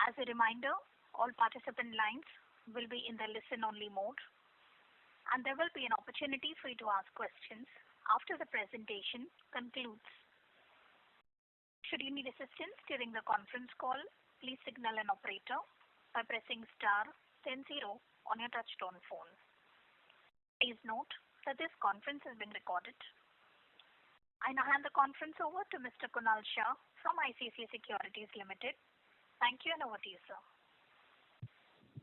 As a reminder, all participant lines will be in the listen-only mode, and there will be an opportunity for you to ask questions after the presentation concludes. Should you need assistance during the conference call, please signal an operator by pressing star then 0 on your touchtone phone. Please note that this conference is being recorded. I now hand the conference over to Mr. Kunal Shah from ICICI Securities Limited. Thank you, and over to you, sir.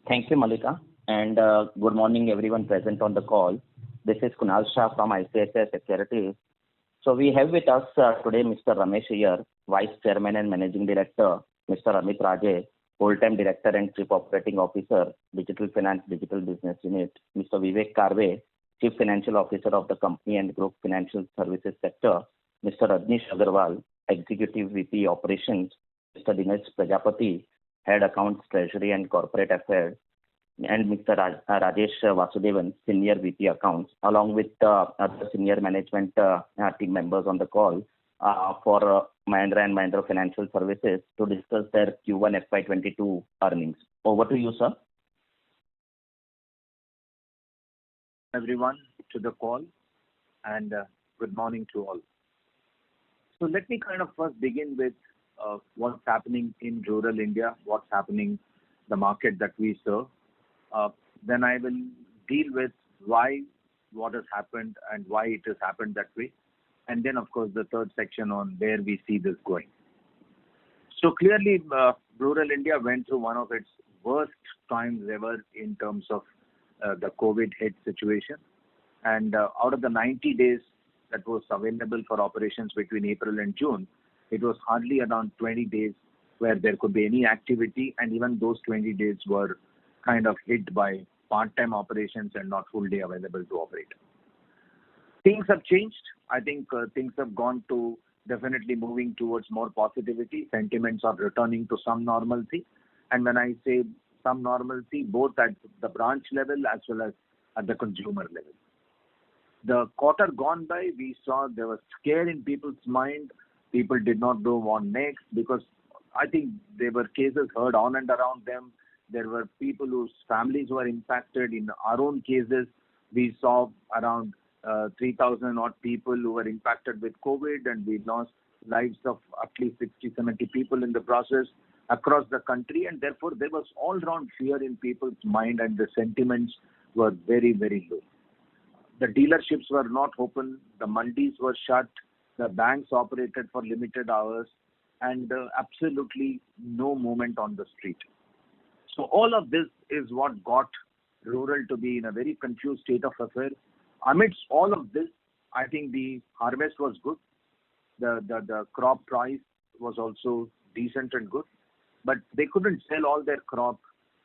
Thank you, Malika, and good morning everyone present on the call. This is Kunal Shah from ICICI Securities. So we have with us today Mr. Ramesh Iyer, Vice Chairman and Managing Director, Mr. Amit Raje, Full-time Director and Chief Operating Officer, Digital Finance Digital Business Unit, Mr. Vivek Karve, Chief Financial Officer of the company and Group Financial Services Sector, Mr. Rajnish Agarwal, Executive VP Operations, Mr. Dinesh Prajapati, Head Accounts, Treasury and Corporate Affairs, and Mr. Rajesh Vasudevan, Senior VP Accounts, along with other senior management team members on the call for Mahindra and Mahindra Financial Services to discuss their Q1 FY22 earnings. Over to you, sir. Everyone to the call, and good morning to all. So let me kind of first begin with what's happening in rural India, what's happening the market that we serve. Then I will deal with what has happened and why it has happened that way. And then, of course, the third section on where we see this going. So clearly, rural India went through one of its worst times ever in terms of the COVID hit situation. And out of the 90 days that was available for operations between April and June, it was hardly around 20 days where there could be any activity, and even those 20 days were kind of hit by part-time operations and not full day available to operate. Things have changed. I think things have gone to definitely moving towards more positivity. Sentiments are returning to some normalcy. And when I say some normalcy, both at the branch level as well as at the consumer level. The quarter gone by, we saw there was scare in people's mind. People did not know what next, because I think there were cases heard on and around them. There were people whose families were impacted. In our own cases, we saw around 3,000 odd people who were impacted with COVID, and we lost lives of at least 60, 70 people in the process across the country. And therefore, there was all-round fear in people's mind, and the sentiments were very, very low. The dealerships were not open. The mandis were shut. The banks operated for limited hours, and absolutely no movement on the street. So all of this is what got rural to be in a very confused state of affairs. Amidst all of this, I think the harvest was good. The crop price was also decent and good. But they couldn't sell all their crop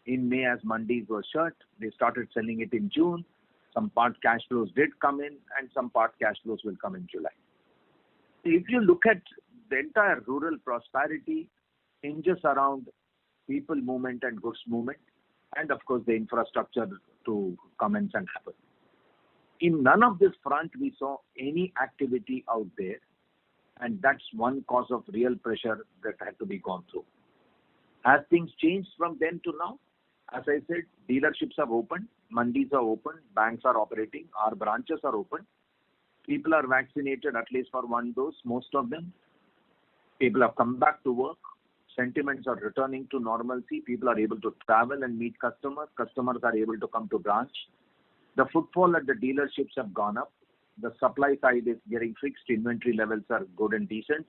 in May as mandis were shut. They started selling it in June. Some part cash flows did come in, and some part cash flows will come in July. If you look at the entire rural prosperity hinges around people movement and goods movement, and of course the infrastructure to commence and happen. In none of this front we saw any activity out there, and that's one cause of real pressure that had to be gone through. Has things changed from then to now? As I said, dealerships have opened, mandis are open, banks are operating, our branches are open. People are vaccinated at least for one dose, most of them. People have come back to work. Sentiments are returning to normalcy. People are able to travel and meet customers. Customers are able to come to branch. The footfall at the dealerships have gone up. The supply side is getting fixed. Inventory levels are good and decent.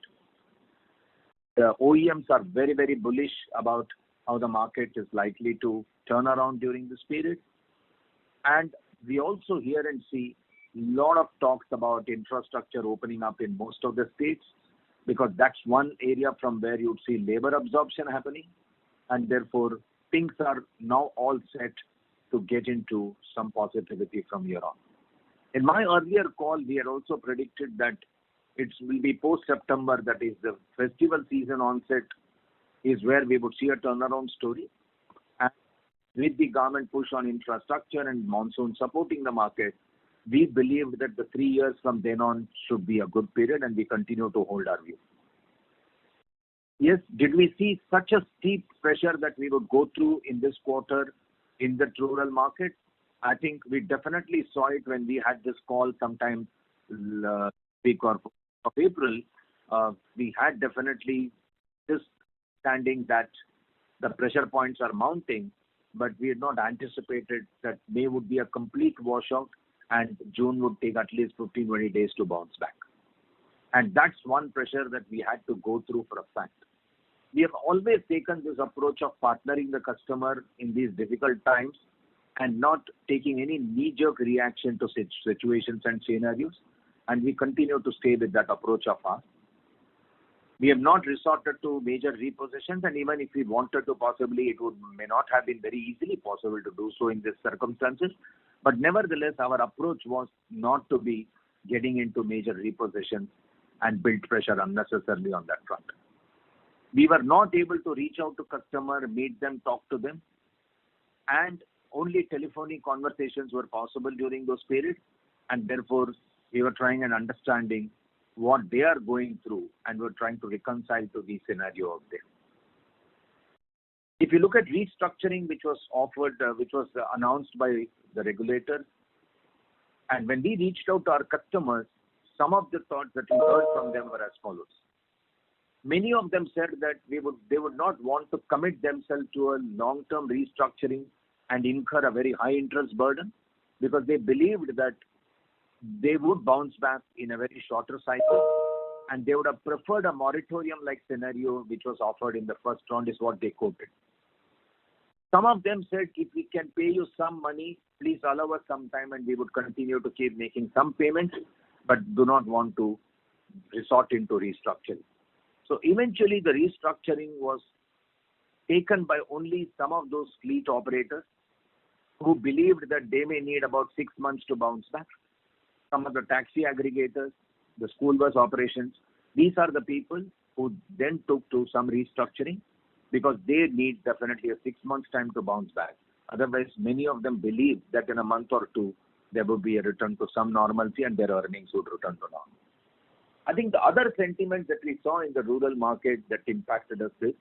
The OEMs are very, very bullish about how the market is likely to turn around during this period. And we also hear and see a lot of talks about infrastructure opening up in most of the states, because that's one area from where you'd see labor absorption happening, and therefore things are now all set to get into some positivity from here on. In my earlier call, we had also predicted that it will be post-September, that is the festival season onset, is where we would see a turnaround story. And with the government push on infrastructure and monsoon supporting the market, we believed that the 3 years from then on should be a good period, and we continue to hold our view. Yes, did we see such a steep pressure that we would go through in this quarter in the rural market? I think we definitely saw it when we had this call sometime week or of April. We had definitely this standing that the pressure points are mounting, but we had not anticipated that May would be a complete washout and June would take at least 15-20 days to bounce back. And that's one pressure that we had to go through for a fact. We have always taken this approach of partnering the customer in these difficult times and not taking any knee-jerk reaction to situations and scenarios. And we continue to stay with that approach of ours. We have not resorted to major repossessions, and even if we wanted to, possibly it may not have been very easily possible to do so in these circumstances. But nevertheless, our approach was not to be getting into major repossessions and build pressure unnecessarily on that front. We were not able to reach out to customer, meet them, talk to them, and only telephonic conversations were possible during those periods, and therefore we were trying and understanding what they are going through, and we're trying to reconcile to the scenario out there. If you look at restructuring, which was offered, which was announced by the regulator, and when we reached out to our customers, some of the thoughts that we heard from them were as follows. Many of them said that they would not want to commit themselves to a long-term restructuring and incur a very high interest burden, because they believed that they would bounce back in a very shorter cycle, and they would have preferred a moratorium-like scenario which was offered in the first round, is what they quoted. Some of them said, if we can pay you some money, please allow us some time and we would continue to keep making some payments, but do not want to resort into restructuring. So eventually the restructuring was taken by only some of those fleet operators who believed that they may need about 6 months to bounce back. Some of the taxi aggregators, the school bus operations, these are the people who then took to some restructuring because they need definitely a 6 months time to bounce back. Otherwise, many of them believe that in a month or two, there would be a return to some normalcy and their earnings would return to normal. I think the other sentiment that we saw in the rural market that impacted us is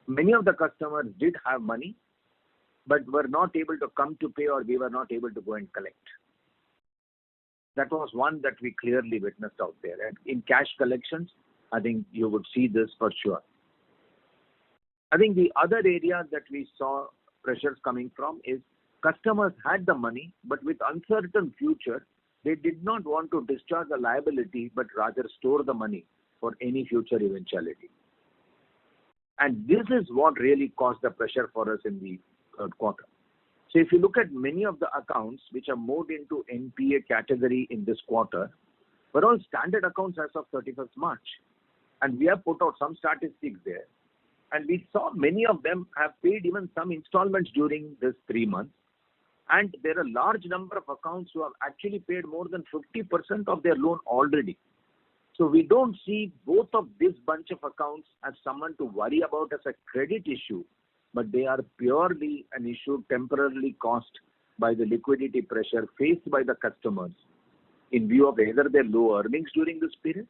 many of the customers did have money, but were not able to come to pay, or we were not able to go and collect. That was one that we clearly witnessed out there. And in cash collections, I think you would see this for sure. I think the other area that we saw pressures coming from is customers had the money, but with uncertain future, they did not want to discharge the liability, but rather store the money for any future eventuality. And this is what really caused the pressure for us in the third quarter. So if you look at many of the accounts which are moved into NPA category in this quarter, were all standard accounts as of 31st March. And we have put out some statistics there. And we saw many of them have paid even some installments during this 3 months. And there are a large number of accounts who have actually paid more than 50% of their loan already. So we don't see both of this bunch of accounts as someone to worry about as a credit issue, but they are purely an issue temporarily caused by the liquidity pressure faced by the customers in view of either their low earnings during this period,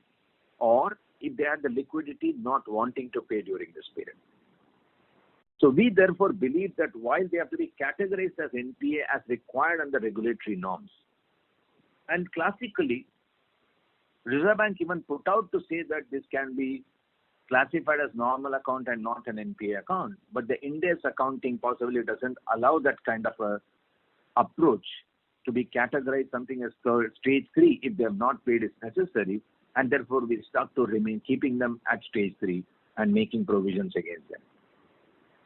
or if they had the liquidity not wanting to pay during this period. So we therefore believe that while they have to be categorized as NPA as required under regulatory norms, and classically, Reserve Bank even put out to say that this can be classified as normal account and not an NPA account, but the Ind AS accounting possibly doesn't allow that kind of a approach to be categorized something as stage 3 if they have not paid is necessary, and therefore we stuck to remain keeping them at stage 3 and making provisions against them.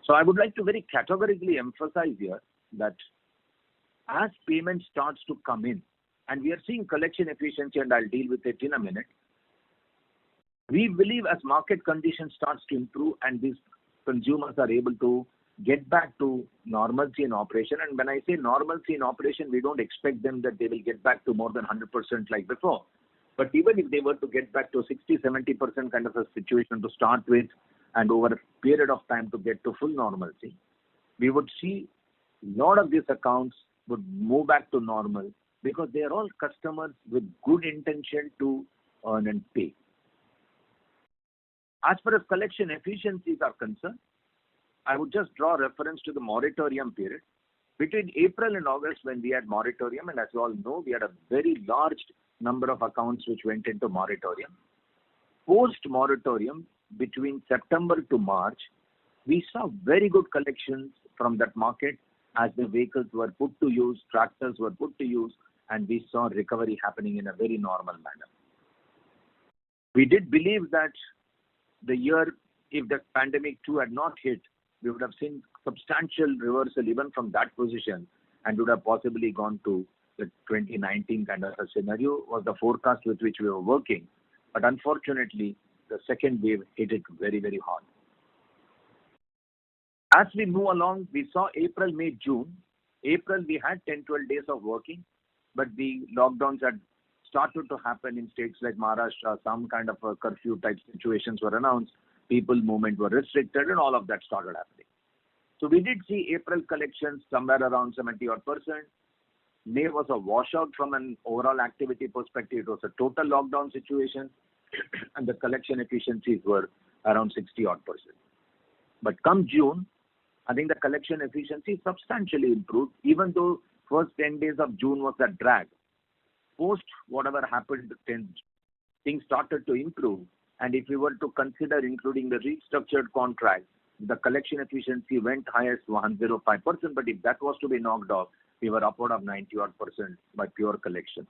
So I would like to very categorically emphasize here that as payment starts to come in, and we are seeing collection efficiency, and I'll deal with it in a minute, we believe as market conditions starts to improve and these consumers are able to get back to normalcy in operation. And when I say normalcy in operation, we don't expect them that they will get back to more than 100% like before. But even if they were to get back to 60-70% kind of a situation to start with, and over a period of time to get to full normalcy, we would see a lot of these accounts would move back to normal because they are all customers with good intention to earn and pay. As far as collection efficiencies are concerned, I would just draw reference to the moratorium period. Between April and August, when we had moratorium, and as you all know, we had a very large number of accounts which went into moratorium. Post-moratorium, between September to March, we saw very good collections from that market as the vehicles were put to use, tractors were put to use, and we saw recovery happening in a very normal manner. We did believe that the year, if the pandemic too had not hit, we would have seen substantial reversal even from that position and would have possibly gone to the 2019 kind of a scenario was the forecast with which we were working. But unfortunately, the second wave hit it very, very hard. As we move along, we saw April, May, June. April, we had 10-12 days of working, but the lockdowns had started to happen in states like Maharashtra. Some kind of a curfew type situations were announced. People movement were restricted and all of that started happening. So we did see April collections somewhere around 70-odd%. May was a washout from an overall activity perspective. It was a total lockdown situation and the collection efficiencies were around 60-odd%. But come June, I think the collection efficiency substantially improved, even though first 10 days of June was a drag. Post whatever happened, things started to improve. And if we were to consider including the restructured contracts, the collection efficiency went highest to 105%. But if that was to be knocked off, we were upward of 90-odd% by pure collections,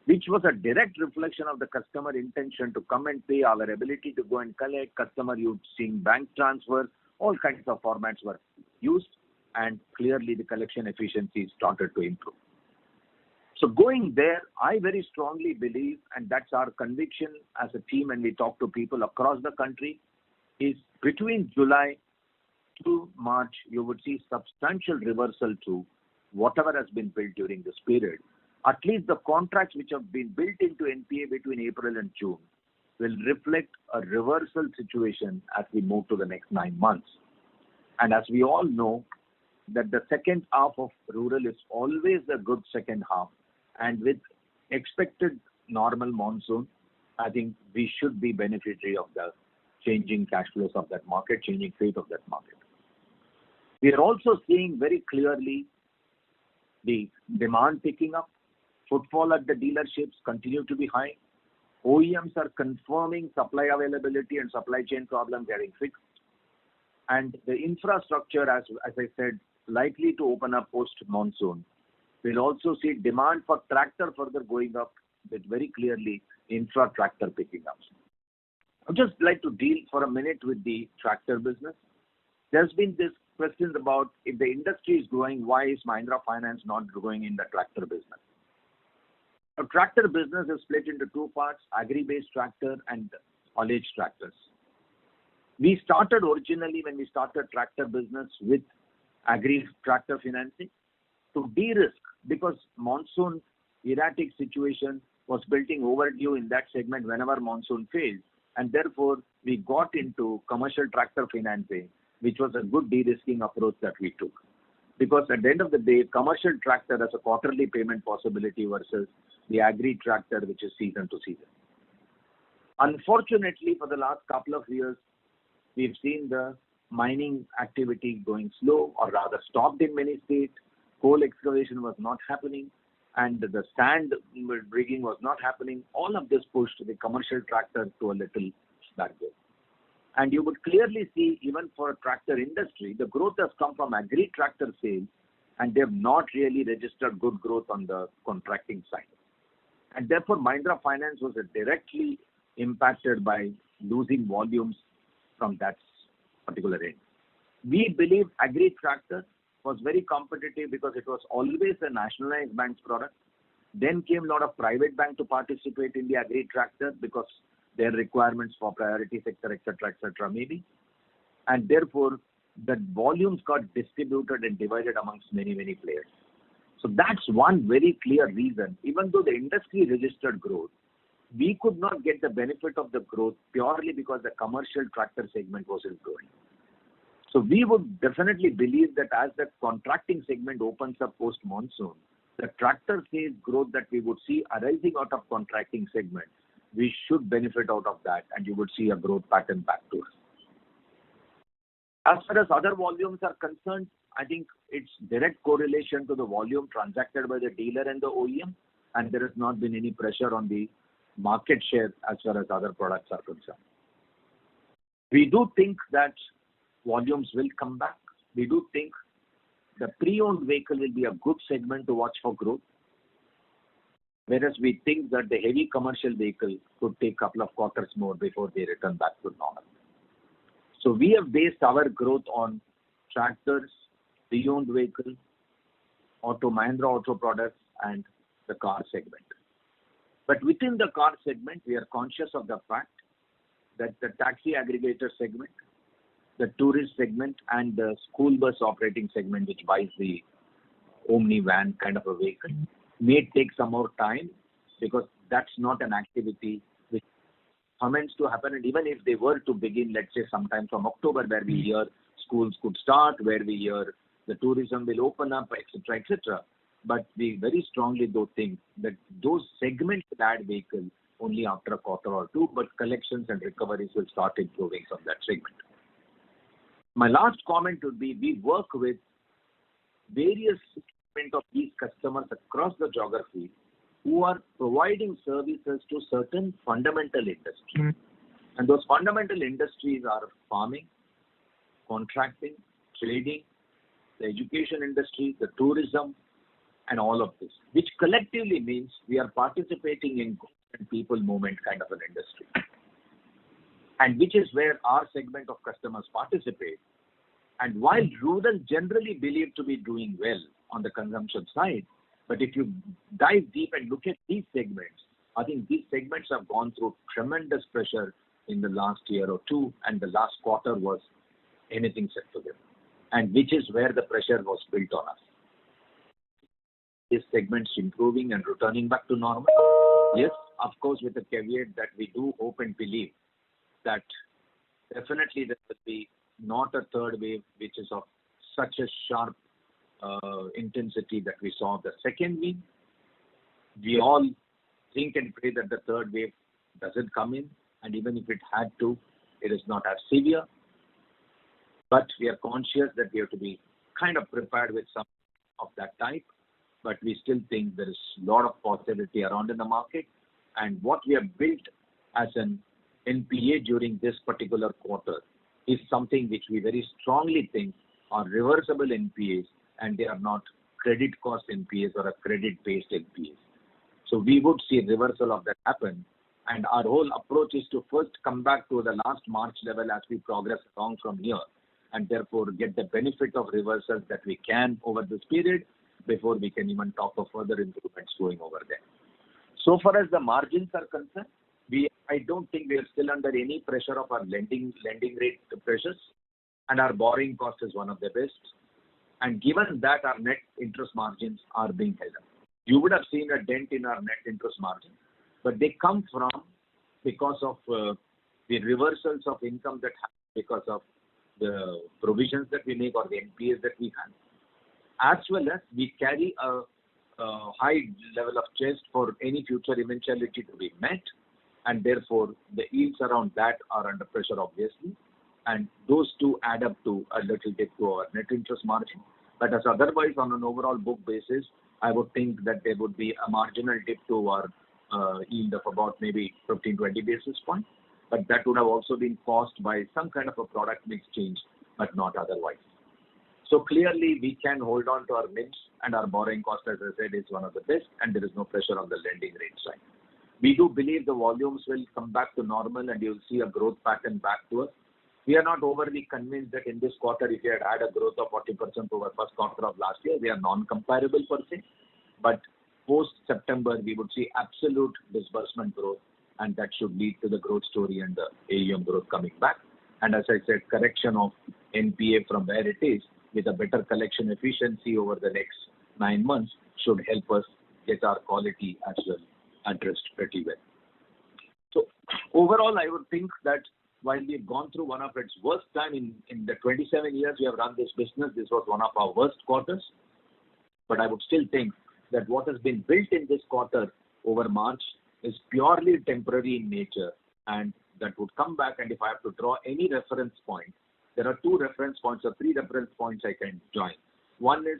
which was a direct reflection of the customer intention to come and pay, our ability to go and collect, customer using bank transfers, all kinds of formats were used, and clearly the collection efficiency started to improve. So going there, I very strongly believe, and that's our conviction as a team, and we talk to people across the country, is between July to March, you would see substantial reversal to whatever has been built during this period. At least the contracts which have been built into NPA between April and June will reflect a reversal situation as we move to the next 9 months. And as we all know, that the second half of rural is always a good second half. And with expected normal monsoon, I think we should be beneficiary of the changing cash flows of that market, changing fate of that market. We are also seeing very clearly the demand picking up. Footfall at the dealerships continue to be high. OEMs are confirming supply availability and supply chain problems getting fixed. And the infrastructure, as I said, likely to open up post-monsoon. We'll also see demand for tractor further going up with very clearly infra tractor picking up. I'd just like to deal for a minute with the tractor business. There's been this questions about if the industry is growing, why is Mahindra Finance not growing in the tractor business? A tractor business is split into two parts, agri-based tractor and haulage tractors. We started originally when we started tractor business with agri tractor financing to de-risk, because monsoon erratic situation was building overdue in that segment whenever monsoon fails, and therefore we got into commercial tractor financing, which was a good de-risking approach that we took. Because at the end of the day, commercial tractor has a quarterly payment possibility versus the agri tractor, which is season to season. Unfortunately, for the last couple of years, we've seen the mining activity going slow, or rather stopped in many states. Coal excavation was not happening, and the sand rigging was not happening. All of this pushed the commercial tractor to a little backward. And you would clearly see, even for a tractor industry, the growth has come from agri tractor sales, and they have not really registered good growth on the contracting side. And therefore, Mahindra Finance was directly impacted by losing volumes from that particular end. We believe agri tractor was very competitive because it was always a nationalized bank's product. Then came a lot of private bank to participate in the agri tractor because their requirements for priority sector, etc., maybe. And therefore, the volumes got distributed and divided amongst many, many players. So that's one very clear reason. Even though the industry registered growth, we could not get the benefit of the growth purely because the commercial tractor segment wasn't growing. So we would definitely believe that as the contracting segment opens up post-monsoon, the tractor sales growth that we would see arising out of contracting segment we should benefit out of that, and you would see a growth pattern back to us. As far as other volumes are concerned, I think it's direct correlation to the volume transacted by the dealer and the OEM, and there has not been any pressure on the market share as far as other products are concerned. We do think that volumes will come back. We do think the pre-owned vehicle will be a good segment to watch for growth, whereas we think that the heavy commercial vehicle could take a couple of quarters more before they return back to normal. So we have based our growth on tractors, pre-owned vehicle, Mahindra Auto products, and the car segment. But within the car segment, we are conscious of the fact that the taxi aggregator segment, the tourist segment, and the school bus operating segment, which buys the Omni van kind of a vehicle, may take some more time, because that's not an activity which commences to happen. And even if they were to begin, let's say sometime from October, where we hear schools could start, where we hear the tourism will open up, etc., etc. But we very strongly do think that those segments will add vehicles only after a quarter or two, but collections and recoveries will start improving from that segment. My last comment would be, we work with various segments of these customers across the geography who are providing services to certain fundamental industries. And those fundamental industries are farming, contracting, trading, the education industry, the tourism, and all of this, which collectively means we are participating in goods and people movement kind of an industry. And which is where our segment of customers participate. And while rural generally believed to be doing well on the consumption side, but if you dive deep and look at these segments, I think these segments have gone through tremendous pressure in the last year or two, and the last quarter was anything except for them, and which is where the pressure was built on us. These segments improving and returning back to normal? Yes, of course, with the caveat that we do hope and believe that definitely there will be not a third wave which is of such a sharp intensity that we saw the second wave. We all think and pray that the third wave doesn't come in, and even if it had to, it is not as severe. But we are conscious that we have to be kind of prepared with some of that type. But we still think there is a lot of possibility around in the market. And what we have built as an NPA during this particular quarter is something which we very strongly think are reversible NPAs, and they are not credit cost NPAs or a credit-based NPAs. So we would see a reversal of that happen. And our whole approach is to first come back to the last March level as we progress along from here, and therefore get the benefit of reversals that we can over this period before we can even talk of further improvements going over there. So far as the margins are concerned, I don't think we are still under any pressure of our lending rate pressures, and our borrowing cost is one of the best. And given that, our net interest margins are being held up. You would have seen a dent in our net interest margin, but they come from because of the reversals of income that happen because of the provisions that we make or the NPAs that we have, as well as we carry a high level of chest for any future eventuality to be met, and therefore the yields around that are under pressure, obviously, and those two add up to a little dip to our net interest margin. But as otherwise, on an overall book basis, I would think that there would be a marginal dip to our yield of about maybe 15-20 basis points, but that would have also been caused by some kind of a product mix change, but not otherwise. So clearly, we can hold on to our NIMs, and our borrowing cost, as I said, is one of the best, and there is no pressure on the lending rate side. We do believe the volumes will come back to normal, and you'll see a growth pattern back to us. We are not overly convinced that in this quarter, if we had a growth of 40% over first quarter of last year, we are non-comparable per se. But post-September, we would see absolute disbursement growth, and that should lead to the growth story and the AUM growth coming back. And as I said, correction of NPA from where it is with a better collection efficiency over the next 9 months should help us get our quality as well addressed pretty well. So overall, I would think that while we've gone through one of its worst time in the 27 years we have run this business, this was one of our worst quarters. But I would still think that what has been built in this quarter over March is purely temporary in nature, and that would come back. And if I have to draw any reference point, there are 2 reference points or 3 reference points I can join. One is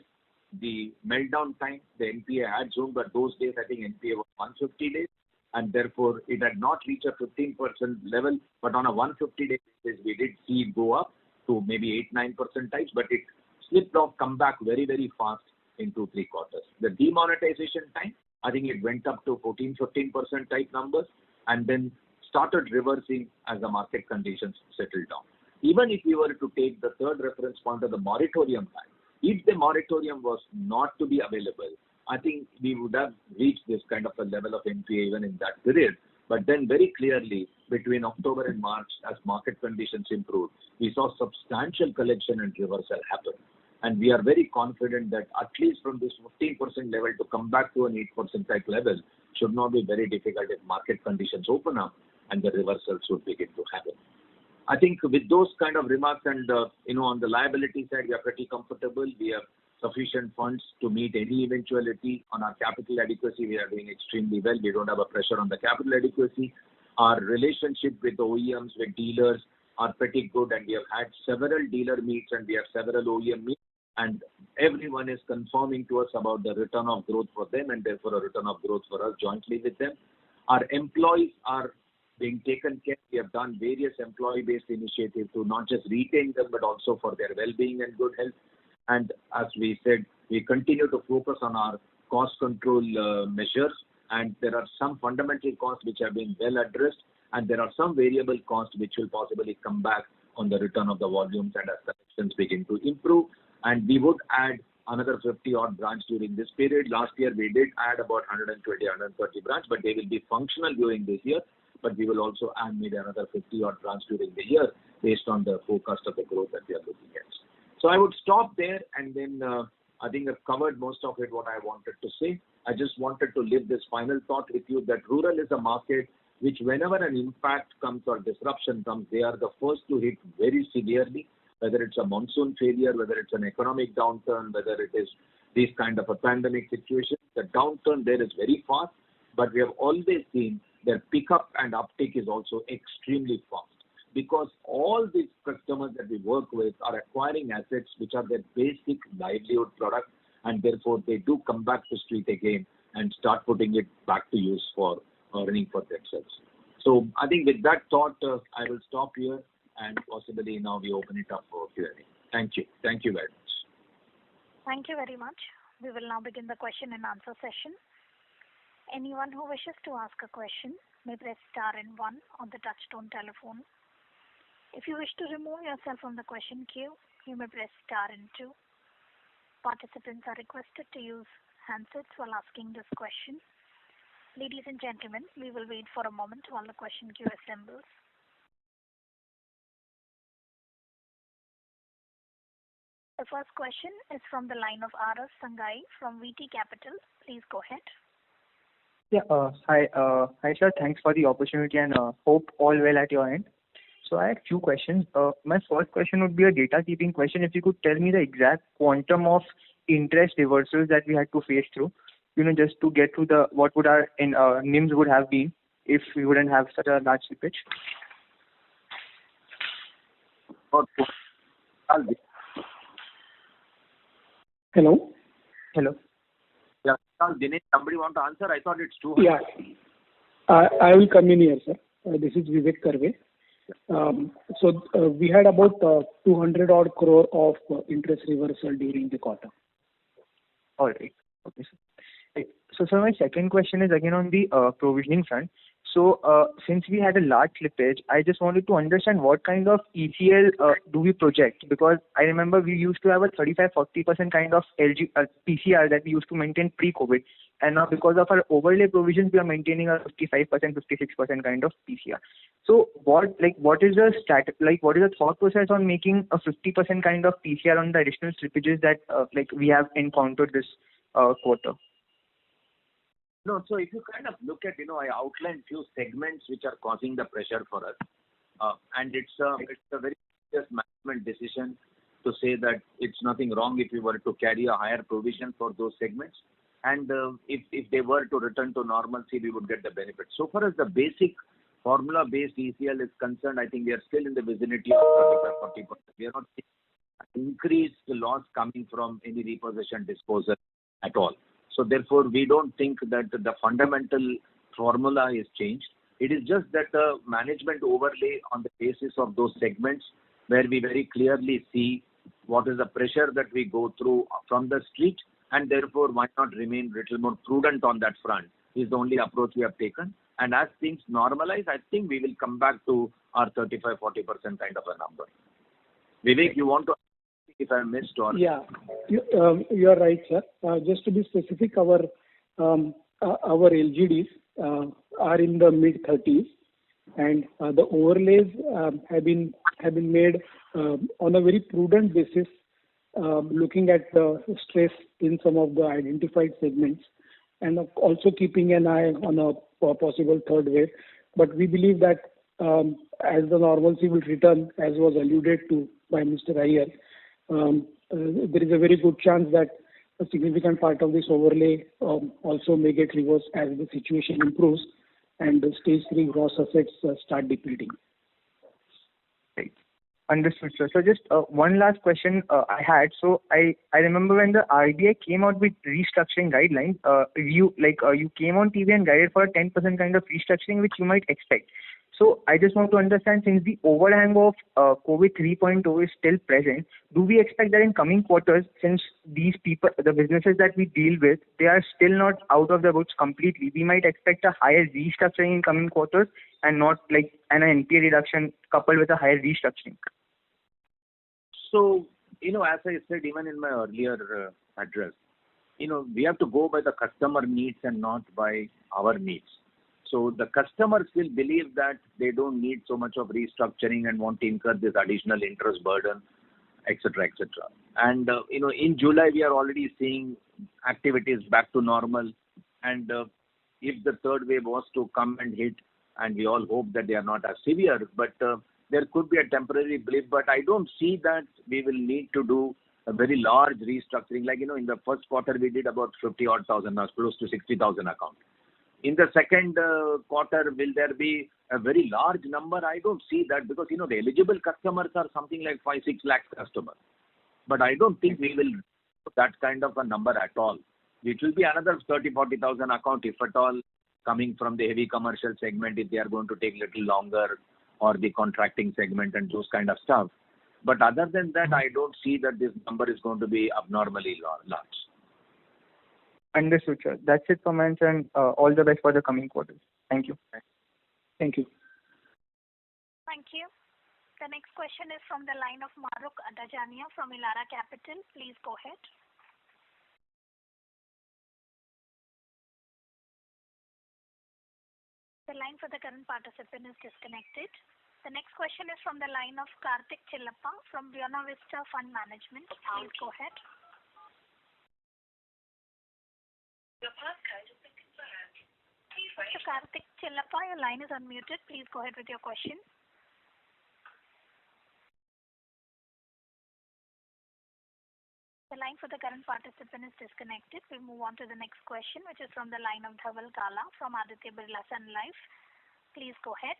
the meltdown time. The NPA had zoomed, but those days I think NPA was 150 days, and therefore it had not reached a 15% level. But on a 150-day basis, we did see it go up to maybe 8-9% types, but it slipped off, come back very, very fast in 2-3 quarters. The demonetization time, I think it went up to 14-15% type numbers, and then started reversing as the market conditions settled down. Even if we were to take the third reference point of the moratorium time, if the moratorium was not to be available, I think we would have reached this kind of a level of NPA even in that period. But then very clearly, between October and March, as market conditions improved, we saw substantial collection and reversal happen. And we are very confident that at least from this 15% level to come back to an 8% type level should not be very difficult if market conditions open up and the reversals would begin to happen. I think with those kind of remarks and, on the liability side, we are pretty comfortable. We have sufficient funds to meet any eventuality. On our capital adequacy, we are doing extremely well. We don't have a pressure on the capital adequacy. Our relationship with OEMs, with dealers are pretty good, and we have had several dealer meets and we have several OEM meets, and everyone is confirming to us about the return of growth for them and therefore a return of growth for us jointly with them. Our employees are being taken care. We have done various employee-based initiatives to not just retain them, but also for their well-being and good health. And as we said, we continue to focus on our cost control measures, and there are some fundamental costs which have been well addressed, and there are some variable costs which will possibly come back on the return of the volumes and as collections begin to improve. And we would add another 50 odd branch during this period. Last year we did add about 120, 130 branch, but they will be functional during this year. But we will also add maybe another 50 odd branch during the year based on the forecast of the growth that we are looking at. So I would stop there, and then I think I've covered most of it what I wanted to say. I just wanted to leave this final thought with you that rural is a market which whenever an impact comes or disruption comes, they are the first to hit very severely, whether it's a monsoon failure, whether it's an economic downturn, whether it is this kind of a pandemic situation. The downturn there is very fast, but we have always seen their pickup and uptake is also extremely fast, because all these customers that we work with are acquiring assets which are their basic livelihood product, and therefore they do come back to street again and start putting it back to use for earning for themselves. So I think with that thought, I will stop here, and possibly now we open it up for Q&A. Thank you. Thank you very much. Thank you very much. We will now begin the question and answer session. Anyone who wishes to ask a question may press star and 1 on the touchtone telephone. If you wish to remove yourself from the question queue, you may press star and 2. Participants are requested to use handsets while asking this question. Ladies and gentlemen, we will wait for a moment while the question queue assembles. The first question is from the line of Aras Sangai from VT Capital. Please go ahead. Yeah, hi sir, thanks for the opportunity, and hope all well at your end. So I had few questions. My first question would be a data keeping question. If you could tell me the exact quantum of interest reversals that we had to face through, just to get to the what would our NIMs would have been if we wouldn't have such a large slippage. Hello. Yeah, Dinesh, somebody want to answer? I thought it's too high. Yeah, I will come in here, sir. This is Vivek Karve. We had about 200 odd crore of interest reversal during the quarter. All right. Okay, sir. Right. So, sir, my second question is again on the provisioning front. So, since we had a large slippage, I just wanted to understand what kind of ECL do we project? Because I remember we used to have a 35-40% kind of PCR that we used to maintain pre-COVID. And now because of our overlay provisions, we are maintaining a 55%, 56% kind of PCR. So what is the thought process on making a 50% kind of PCR on the additional slippages that we have encountered this quarter? No, so if you kind of look at, I outlined few segments which are causing the pressure for us. And it's a very serious management decision to say that it's nothing wrong if we were to carry a higher provision for those segments. and if they were to return to normalcy, we would get the benefit. So far as the basic formula-based ECL is concerned, I think we are still in the vicinity of 35-40%. We are not seeing increased loss coming from any repossession disposal at all. So therefore, we don't think that the fundamental formula is changed. It is just that the management overlay on the basis of those segments where we very clearly see what is the pressure that we go through from the street, and therefore why not remain little more prudent on that front is the only approach we have taken. And as things normalize, I think we will come back to our 35-40% kind of a number. Vivek, you want to ask if I missed or? Yeah, you are right, sir. Just to be specific, our LGDs are in the mid 30s, and the overlays have been made on a very prudent basis, looking at the stress in some of the identified segments, and also keeping an eye on a possible third wave. But we believe that as the normalcy will return, as was alluded to by Mr. Iyer, there is a very good chance that a significant part of this overlay also may get reversed as the situation improves and the stage 3 gross assets start depleting. Right. Understood, sir. So just one last question I had. So I remember when the RBI came out with restructuring guidelines, you came on TV and guided for a 10% kind of restructuring, which you might expect. So I just want to understand, since the overhang of COVID 3.0 is still present, do we expect that in coming quarters, since these people, the businesses that we deal with, they are still not out of the woods completely, we might expect a higher restructuring in coming quarters and not like an NPA reduction coupled with a higher restructuring? So, as I said even in my earlier address, we have to go by the customer needs and not by our needs. So the customers will believe that they don't need so much of restructuring and want to incur this additional interest burden, etc., etc. And, in July, we are already seeing activities back to normal. And if the third wave was to come and hit, and we all hope that they are not as severe, but there could be a temporary blip. But I don't see that we will need to do a very large restructuring. Like, in the first quarter, we did about 50-odd thousand, now close to 60,000 accounts. In the second quarter, will there be a very large number? I don't see that, because, the eligible customers are something like 5-6 lakhs customers. But I don't think we will do that kind of a number at all. It will be another 30-40,000 account, if at all, coming from the heavy commercial segment, if they are going to take little longer, or the contracting segment and those kind of stuff. But other than that, I don't see that this number is going to be abnormally large. Understood, sir. That's it from my end, and all the best for the coming quarters. Thank you. Thank you. Thank you. The next question is from the line of Mahrukh Adajania from Elara Capital. Please go ahead. The line for the current participant is disconnected. The next question is from the line of Karthik Chillappa from Buena Vista Fund Management. Please go ahead. Mr. Karthik Chillappa, your line is unmuted. Please go ahead with your question. The line for the current participant is disconnected. We'll move on to the next question, which is from the line of Dhaval Gala from Aditya Birla Sun Life. Please go ahead.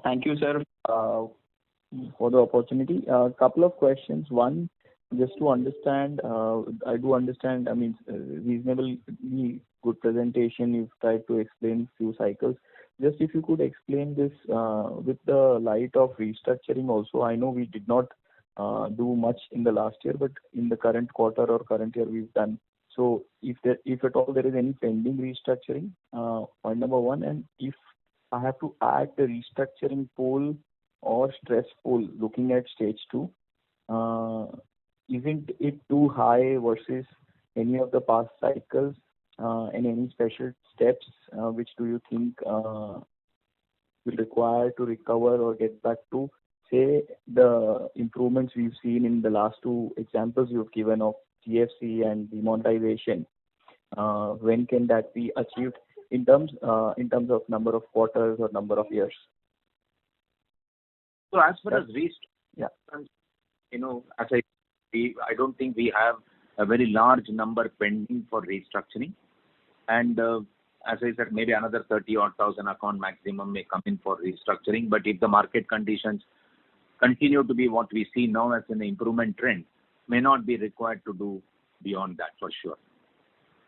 Thank you, sir, for the opportunity. A couple of questions. One, just to understand, I do understand, reasonably good presentation. You've tried to explain few cycles. Just if you could explain this with the light of restructuring also. I know we did not do much in the last year, but in the current quarter or current year we've done. So if at all there is any pending restructuring, point number one, and if I have to add the restructuring pool or stress pool looking at stage 2, isn't it too high versus any of the past cycles, and any special steps which do you think will require to recover or get back to, say, the improvements we've seen in the last two examples you've given of GFC and demonetization? When can that be achieved in terms of number of quarters or number of years? So as far as Yeah. as I don't think we have a very large number pending for restructuring. And as I said, maybe another 30-odd thousand account maximum may come in for restructuring. But if the market conditions continue to be what we see now as an improvement trend, may not be required to do beyond that for sure.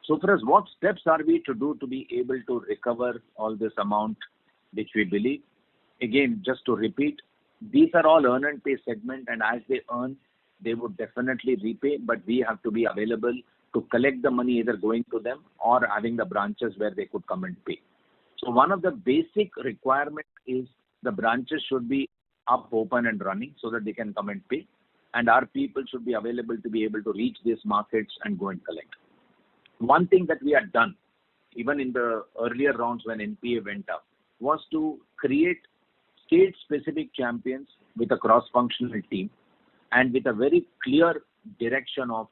So for us, what steps are we to do to be able to recover all this amount which we believe? Again, just to repeat, these are all earn and pay segment, and as they earn, they would definitely repay, but we have to be available to collect the money either going to them or having the branches where they could come and pay. So one of the basic requirements is the branches should be up, open and running so that they can come and pay, and our people should be available to be able to reach these markets and go and collect. One thing that we had done, even in the earlier rounds when NPA went up, was to create state-specific champions with a cross-functional team and with a very clear direction of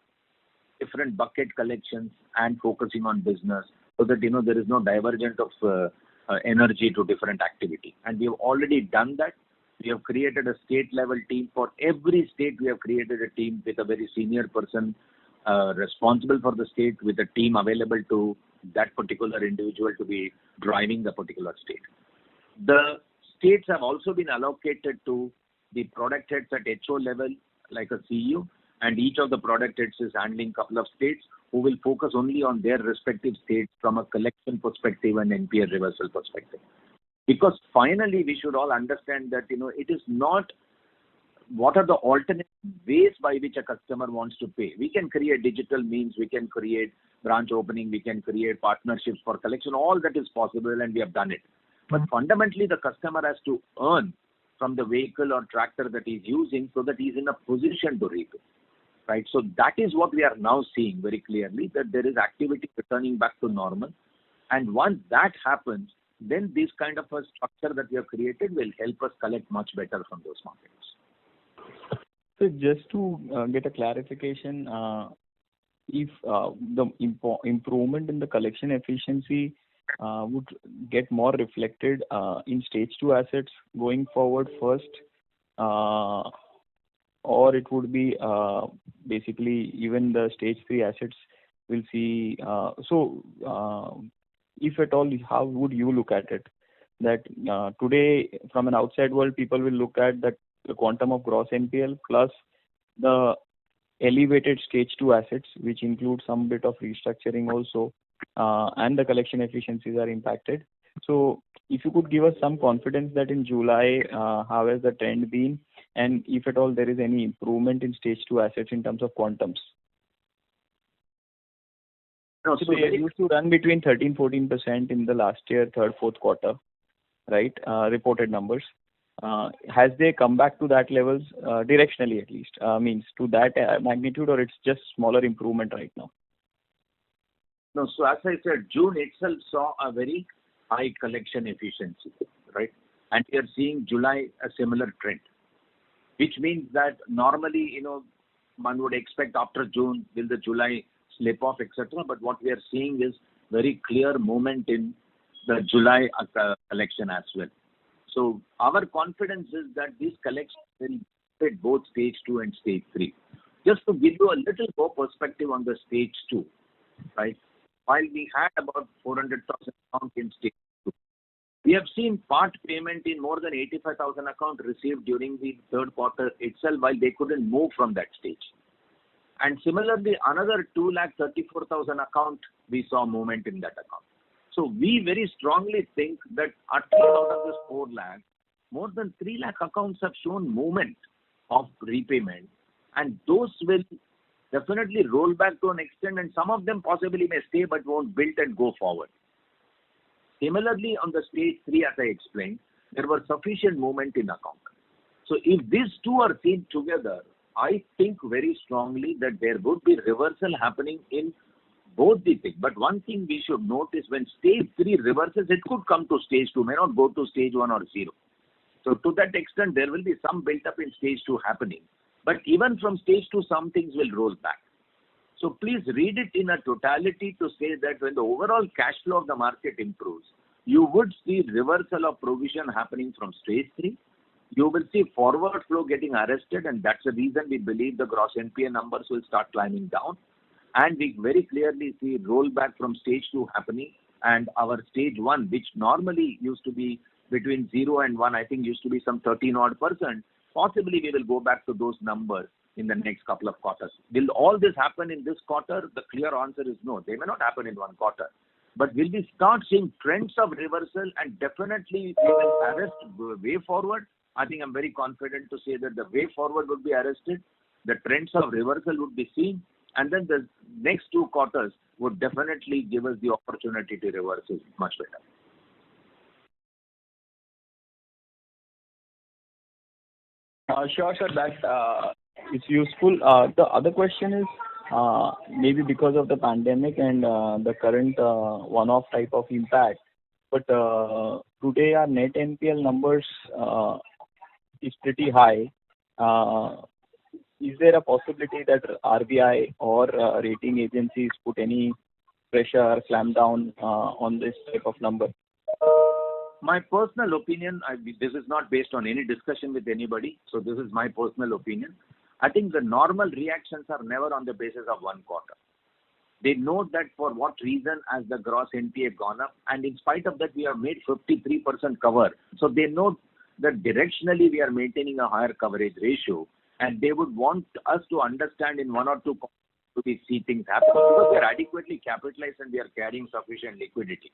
different bucket collections and focusing on business so that, there is no divergence of energy to different activity. And we have already done that. We have created a state-level team. For every state, we have created a team with a very senior person responsible for the state, with a team available to that particular individual to be driving the particular state. The states have also been allocated to the product heads at HO level, like a CU, and each of the product heads is handling a couple of states who will focus only on their respective states from a collection perspective and NPA reversal perspective. Because finally, we should all understand that, it is not what are the alternate ways by which a customer wants to pay. We can create digital means, we can create branch opening, we can create partnerships for collection. All that is possible and we have done it. But fundamentally, the customer has to earn from the vehicle or tractor that he's using so that he's in a position to repay. Right? So that is what we are now seeing very clearly, that there is activity returning back to normal. And once that happens, then this kind of a structure that we have created will help us collect much better from those markets. So just to get a clarification, if the improvement in the collection efficiency would get more reflected in stage 2 assets going forward first, or it would be basically even the stage 3 assets will see. If at all, how would you look at it? That today, from an outside world, people will look at that the quantum of gross NPL plus the elevated stage 2 assets, which include some bit of restructuring also, and the collection efficiencies are impacted. So if you could give us some confidence that in July, how has the trend been, and if at all there is any improvement in stage 2 assets in terms of quantums. No, so they used to run between 13-14% in the last year, third, fourth quarter, right? Reported numbers. Has they come back to that levels directionally at least? Means to that magnitude, or it's just smaller improvement right now? No, so as I said, June itself saw a very high collection efficiency, right? And we are seeing July a similar trend, which means that normally, one would expect after June, will the July slip off, etc. But what we are seeing is very clear movement in the July collection as well. So our confidence is that this collection will fit both stage 2 and stage 3. Just to give you a little more perspective on the stage 2, right? While we had about 400,000 accounts in stage 2, we have seen part payment in more than 85,000 accounts received during the third quarter itself while they couldn't move from that stage. And similarly, another 234,000 accounts, we saw movement in that account. So we very strongly think that at least out of this 4 lakh, more than 3 lakh accounts have shown movement of repayment, and those will definitely roll back to an extent, and some of them possibly may stay but won't build and go forward. Similarly, on the stage 3, as I explained, there was sufficient movement in account. So if these two are seen together, I think very strongly that there would be reversal happening in both the things. But one thing we should note is when stage 3 reverses, it could come to stage 2, may not go to stage 1 or 0. So to that extent, there will be some built-up in stage 2 happening. But even from stage 2, some things will roll back. So please read it in a totality to say that when the overall cash flow of the market improves, you would see reversal of provision happening from stage 3. You will see forward flow getting arrested, and that's the reason we believe the gross NPA numbers will start climbing down. And we very clearly see rollback from stage 2 happening, and our stage 1, which normally used to be between 0 and 1, I think used to be some 13 odd percent. Possibly we will go back to those numbers in the next couple of quarters. Will all this happen in this quarter? The clear answer is no. They may not happen in one quarter. But will we start seeing trends of reversal, and definitely we will arrest the way forward? I think I'm very confident to say that the way forward would be arrested, the trends of reversal would be seen, and then the next 2 quarters would definitely give us the opportunity to reverse it much better. Sure, sir. That is useful. The other question is maybe because of the pandemic and the current one-off type of impact, but today our net NPL numbers is pretty high. Is there a possibility that RBI or rating agencies put any pressure or clamp down on this type of number? My personal opinion, this is not based on any discussion with anybody, so this is my personal opinion. I think the normal reactions are never on the basis of one quarter. They know that for what reason has the gross NPA gone up, and in spite of that we have made 53% cover. So they know that directionally we are maintaining a higher coverage ratio, and they would want us to understand in 1 or 2 quarters to see things happen, because we are adequately capitalized and we are carrying sufficient liquidity.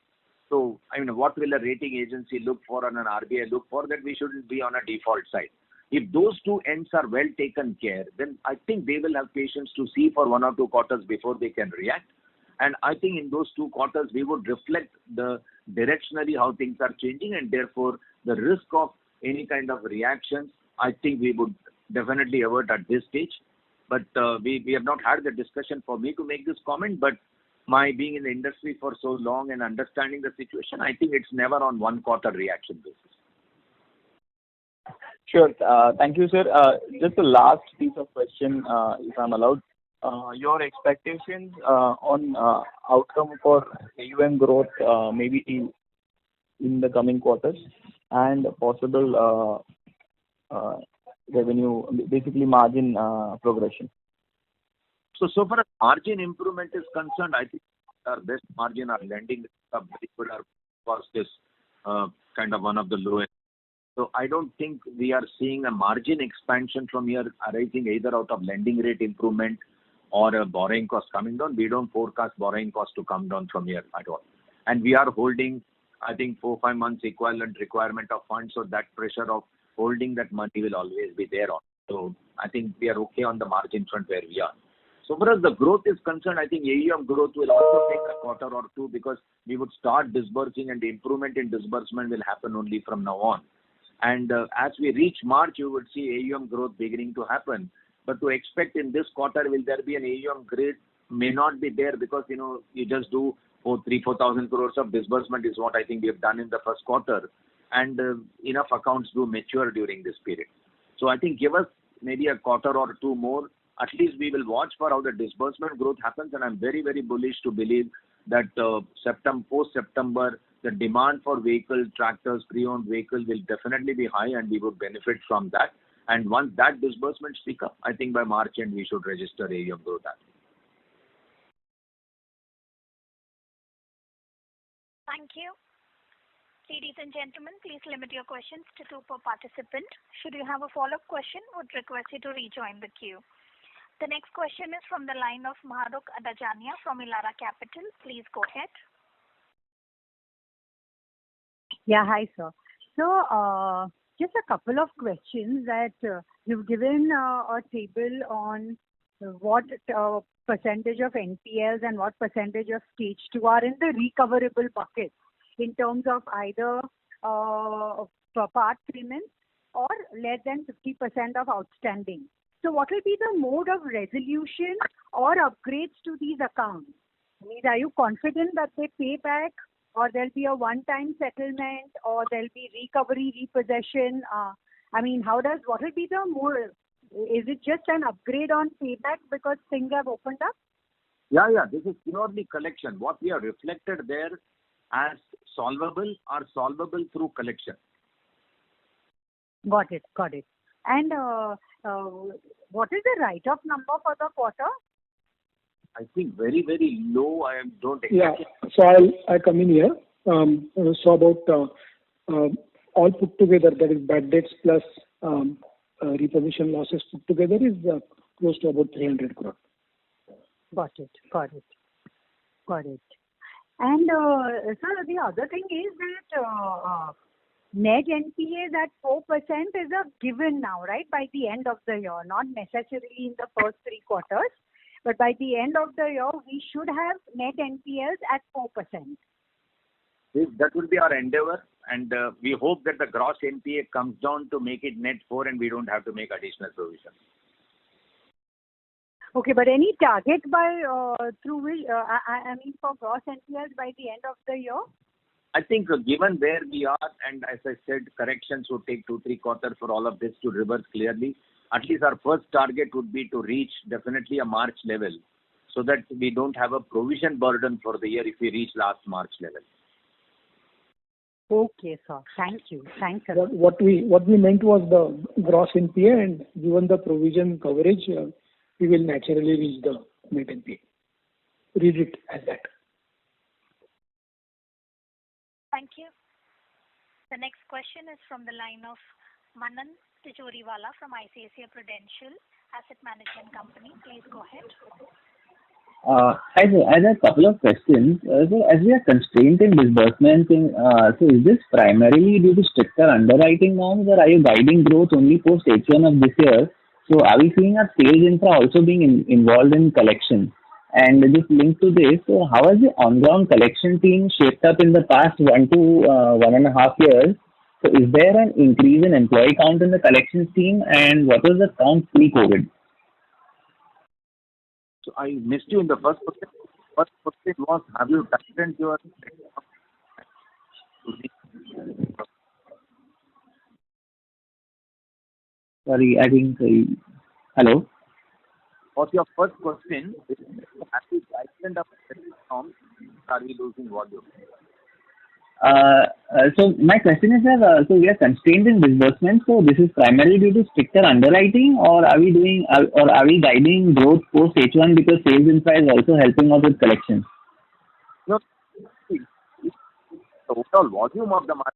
So, I mean, what will a rating agency look for and an RBI look for? That we shouldn't be on a default side. If those 2 ends are well taken care, then I think they will have patience to see for 1 or 2 quarters before they can react. And I think in those 2 quarters, we would reflect the directionally how things are changing, and therefore the risk of any kind of reactions, I think we would definitely avert at this stage. But we have not had the discussion for me to make this comment, but my being in the industry for so long and understanding the situation, I think it's never on 1 quarter reaction basis. Sure. Thank you, sir. Just the last piece of question, if I'm allowed. Your expectations on outcome for AUM growth maybe in the coming quarters, and possible revenue, basically margin progression. So far as margin improvement is concerned, I think our best margin, our lending is very good. Our cost is kind of one of the lowest. So I don't think we are seeing a margin expansion from here arising either out of lending rate improvement or a borrowing cost coming down. We don't forecast borrowing cost to come down from here at all. And we are holding, I think, 4-5 months equivalent requirement of funds, so that pressure of holding that money will always be there on. So I think we are okay on the margin front where we are. So far as the growth is concerned, I think AUM growth will also take a quarter or 2, because we would start disbursing, and the improvement in disbursement will happen only from now on. And as we reach March, you would see AUM growth beginning to happen. But to expect in this quarter will there be an AUM growth may not be there, because you just do 3,000-4,000 crores of disbursement is what I think we have done in the first quarter, and enough accounts do mature during this period. So I think give us maybe a quarter or 2 more. At least we will watch for how the disbursement growth happens, and I'm very, very bullish to believe that post-September, the demand for vehicles, tractors, pre-owned vehicles will definitely be high, and we would benefit from that. And once that disbursement pick up, I think by March end we should register AUM growth. Thank you. Ladies and gentlemen, please limit your questions to 2 per participant. Should you have a follow-up question, would request you to rejoin the queue. The next question is from the line of Mahrukh Adajania from Elara Capital. Please go ahead. Yeah, hi, sir. So, just a couple of questions that you've given a table on what percentage of NPLs and what percentage of stage 2 are in the recoverable bucket in terms of either part payments or less than 50% of outstanding. So what will be the mode of resolution or upgrades to these accounts? I mean, are you confident that they pay back, or there'll be a one-time settlement, or there'll be recovery, repossession? I mean, what will be the mode? Is it just an upgrade on payback because things have opened up? Yeah. This is purely collection. What we have reflected there as solvable are solvable through collection. Got it. And what is the write-off number for the quarter? I think very, very low. I don't Yeah. exactly. So I come in here. So about all put together, that is bad debts plus repossession losses put together is close to about 300 crore. Got it. And sir, the other thing is that net NPAs at 4% is a given now, right? By the end of the year, not necessarily in the first 3 quarters, but by the end of the year, we should have net NPAs at 4%. That will be our endeavor, and we hope that the gross NPA comes down to make it net 4 and we don't have to make additional provision. Okay, but any target by through which I mean for gross NPAs by the end of the year? I think given where we are, and as I said, corrections would take 2-3 quarters for all of this to reverse clearly. At least our first target would be to reach definitely a March level, so that we don't have a provision burden for the year if we reach last March level. Okay, sir. Thank you. Thanks a lot. What we meant was the gross NPA, and given the provision coverage, we will naturally reach the net NPA. Read it as that. Thank you. The next question is from the line of Manan Tijoriwala from ICICI Prudential Asset Management Company. Please go ahead. Hi sir, I have a couple of questions. So as we are constrained in disbursements, so is this primarily due to stricter underwriting norms, or are you guiding growth only post H1 of this year? So are we seeing our sales infra also being involved in collection? And just linked to this, so how has the on-ground collection team shaped up in the past 1 to 1.5 years? So is there an increase in employee count in the collections team, and what was the count pre-COVID? So I missed you in the first question. First question was, have you tightened your... Sorry, I think... hello? What's your first question? Have you tightened up the norms? Are we losing volume? So my question is, sir, so we are constrained in disbursement, so this is primarily due to stricter underwriting, or are we guiding growth post H1 because sales infra is also helping us with collections? No, the total volume of the market.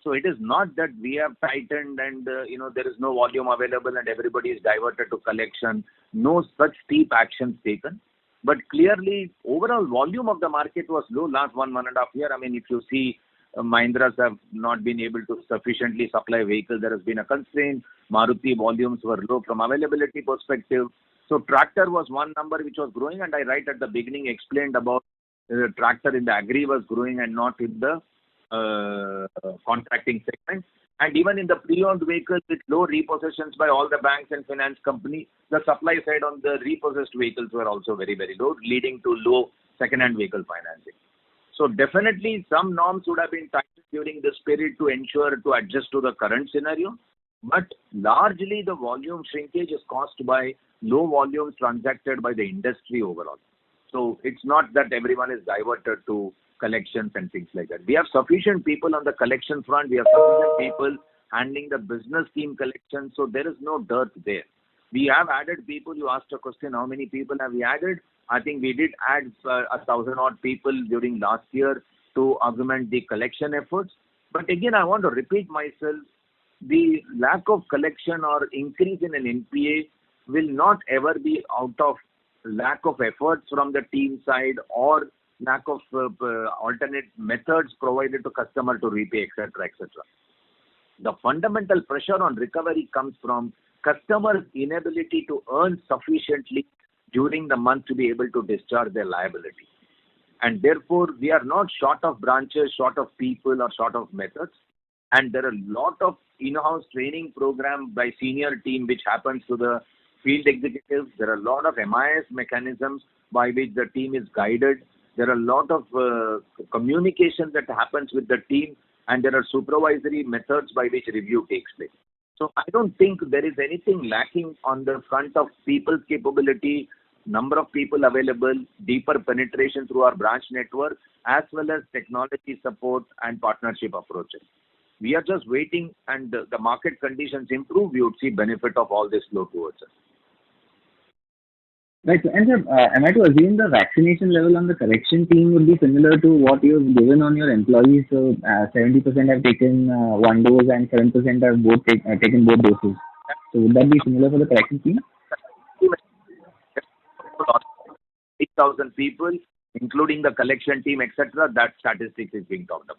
So it is not that we have tightened and there is no volume available and everybody is diverted to collection. No such steep actions taken. But clearly, overall volume of the market was low last 1.5 years. I mean, if you see, Mahindras have not been able to sufficiently supply vehicles. There has been a constraint. Maruti volumes were low from availability perspective. So tractor was one number which was growing, and I right at the beginning explained about the tractor in the agri was growing and not in the contracting segment. And even in the pre-owned vehicles with low repossessions by all the banks and finance companies, the supply side on the repossessed vehicles were also very, very low, leading to low second-hand vehicle financing. So definitely some norms would have been tightened during this period to ensure to adjust to the current scenario. But largely the volume shrinkage is caused by low volumes transacted by the industry overall. So it's not that everyone is diverted to collections and things like that. We have sufficient people on the collection front. We have sufficient people handling the business team collection. So there is no dearth there. We have added people. You asked a question, how many people have we added? I think we did add 1,000 odd people during last year to augment the collection efforts. But again, I want to repeat myself. The lack of collection or increase in an NPA will not ever be out of lack of efforts from the team side or lack of alternate methods provided to customer to repay, etc., etc. The fundamental pressure on recovery comes from customers' inability to earn sufficiently during the month to be able to discharge their liability. And therefore, we are not short of branches, short of people, or short of methods. And there are a lot of in-house training program by senior team which happens to the field executives. There are a lot of MIS mechanisms by which the team is guided. There are a lot of communication that happens with the team, and there are supervisory methods by which review takes place. So I don't think there is anything lacking on the front of people's capability, number of people available, deeper penetration through our branch network, as well as technology support and partnership approaches. We are just waiting, and the market conditions improve. We would see benefit of all this flow towards us. Right. And sir, am I to assume the vaccination level on the correction team would be similar to what you've given on your employees? So 70% have taken one dose and 7% have taken both doses. So would that be similar for the correction team? 8,000 people, including the collection team, etc. That statistics is being talked about.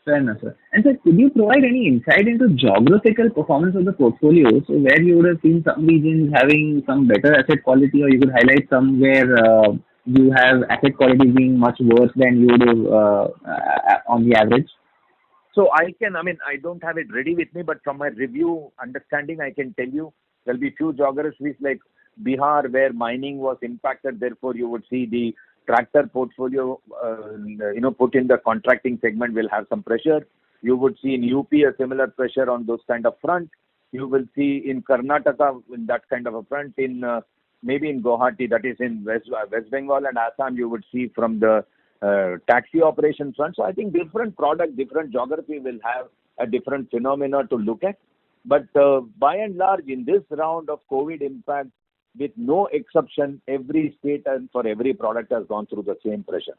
Fair enough, sir. And sir, could you provide any insight into geographical performance of the portfolio? So where you would have seen some regions having some better asset quality, or you could highlight some where you have asset quality being much worse than you would have on the average? So I don't have it ready with me, but from my review understanding, I can tell you there'll be few geographies like Bihar where mining was impacted. Therefore, you would see the tractor portfolio, put in the contracting segment will have some pressure. You would see in UP a similar pressure on those kind of front. You will see in Karnataka in that kind of a front. In maybe in Guwahati, that is in West Bengal and Assam, you would see from the taxi operation front. So I think different product, different geography will have a different phenomena to look at. But by and large, in this round of COVID impact, with no exception, every state and for every product has gone through the same pressure.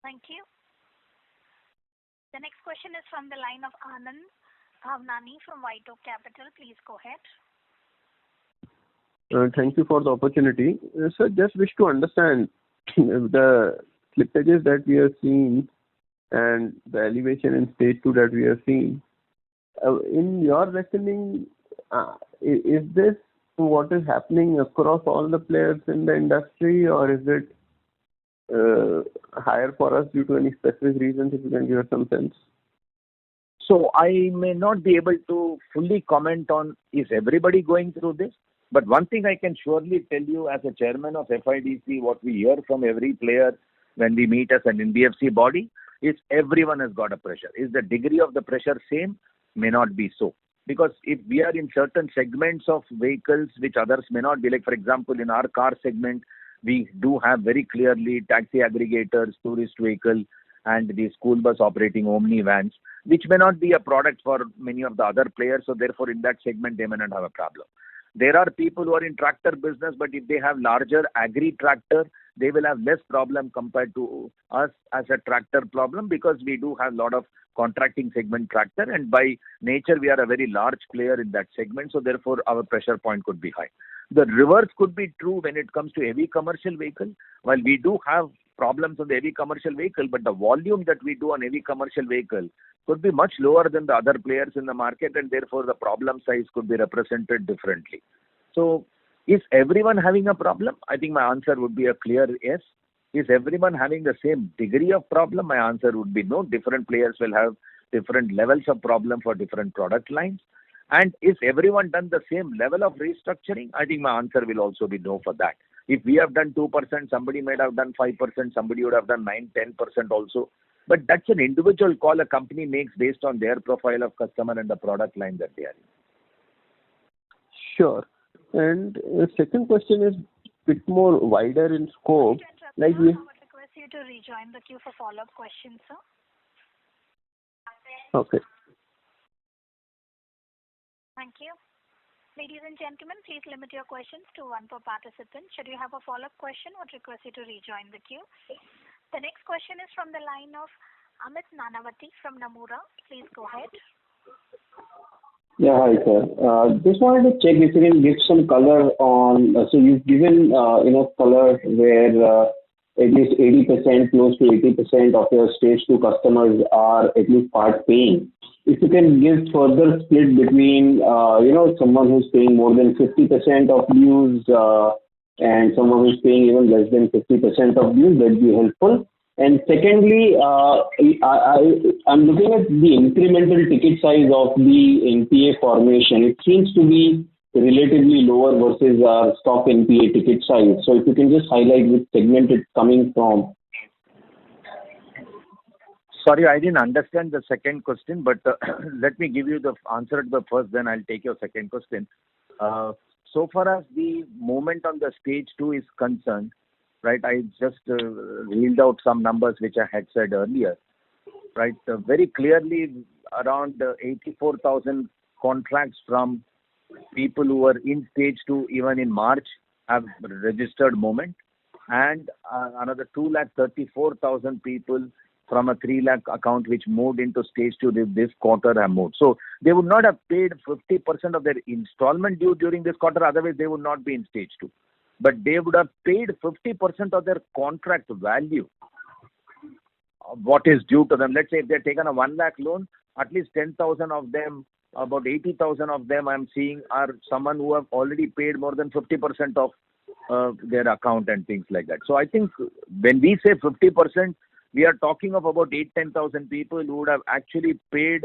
Thank you. The next question is from the line of Anand Bhavnani from White Oak Capital. Please go ahead. Thank you for the opportunity. Sir, just wish to understand the slippages that we are seeing and the elevation in stage 2 that we are seeing. In your reckoning, is this what is happening across all the players in the industry, or is it higher for us due to any specific reasons? If you can give us some sense. So I may not be able to fully comment on is everybody going through this, but one thing I can surely tell you as a chairman of FIDC, what we hear from every player when we meet as an NBFC body is everyone has got a pressure. Is the degree of the pressure same? May not be so. Because if we are in certain segments of vehicles which others may not be, like for example in our car segment, we do have very clearly taxi aggregators, tourist vehicle and the school bus operating Omni vans, which may not be a product for many of the other players. So therefore in that segment they may not have a problem. There are people who are in tractor business, but if they have larger agri tractor, they will have less problem compared to us as a tractor problem, because we do have a lot of contracting segment tractor, and by nature we are a very large player in that segment, so therefore our pressure point could be high. The reverse could be true when it comes to heavy commercial vehicle. While we do have problems on the heavy commercial vehicle, but the volume that we do on heavy commercial vehicle could be much lower than the other players in the market, and therefore the problem size could be represented differently. So is everyone having a problem? I think my answer would be a clear yes. Is everyone having the same degree of problem? My answer would be no. Different players will have different levels of problem for different product lines. And is everyone done the same level of restructuring? I think my answer will also be no for that. If we have done 2%, somebody might have done 5%, somebody would have done 9-10% also. But that's an individual call a company makes based on their profile of customer and the product line that they are in. Sure. And second question is a bit more wider in scope. I would request you to rejoin the queue for follow-up questions, sir. Okay. Thank you. Ladies and gentlemen, please limit your questions to one per participant. Should you have a follow-up question, I would request you to rejoin the queue. The next question is from the line of Amit Nanavati from Nomura. Please go ahead. Yeah, hi sir. Just wanted to check if you can give some color on, so you've given enough color where at least 80%, close to 80% of your stage 2 customers are at least part paying. If you can give further split between, someone who's paying more than 50% of dues and someone who's paying even less than 50% of dues, that'd be helpful. And secondly, I'm looking at the incremental ticket size of the NPA formation. It seems to be relatively lower versus our stock NPA ticket size. So if you can just highlight which segment it's coming from. Sorry, I didn't understand the second question, but let me give you the answer to the first, then I'll take your second question. So far as the movement on the stage 2 is concerned, right, I just reeled out some numbers which I had said earlier, right. Very clearly, around 84,000 contracts from people who were in stage 2 even in March have registered moment, and another 234,000 people from a 3 lakh account which moved into stage 2 this quarter have moved. So they would not have paid 50% of their installment due during this quarter, otherwise they would not be in stage 2. But they would have paid 50% of their contract value, what is due to them. Let's say if they've taken a 1 lakh loan, at least 10,000 of them, about 80,000 of them I'm seeing are someone who have already paid more than 50% of their account and things like that. So I think when we say 50%, we are talking of about 8-10,000 people who would have actually paid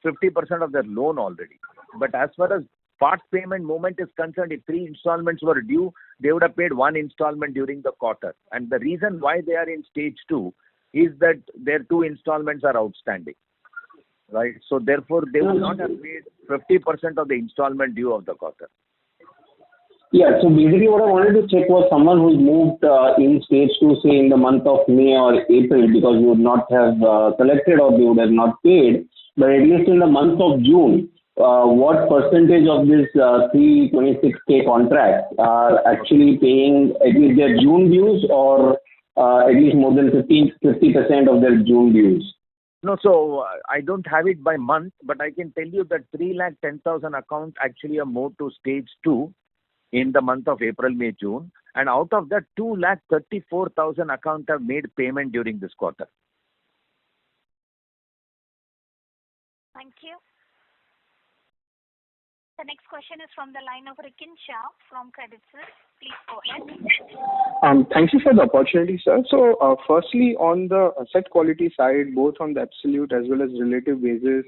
50% of their loan already. But as far as part payment movement is concerned, if 3 installments were due, they would have paid 1 installment during the quarter. And the reason why they are in stage 2 is that their 2 installments are outstanding, right? So therefore, they would not have paid 50% of the installment due of the quarter. Yeah, so basically what I wanted to check was someone who's moved in stage 2, say in the month of May or April, because you would not have collected or they would have not paid, but at least in the month of June, what percentage of this 326K contracts are actually paying at least their June dues, or at least more than 50% of their June dues? No, so I don't have it by month, but I can tell you that 310,000 accounts actually are moved to stage 2 in the month of April, May, June. And out of that, 234,000 accounts have made payment during this quarter. Thank you. The next question is from the line of Rikin Shah from Credit Suisse. Please go ahead. Thank you for the opportunity, sir. So, firstly, on the asset quality side, both on the absolute as well as relative basis,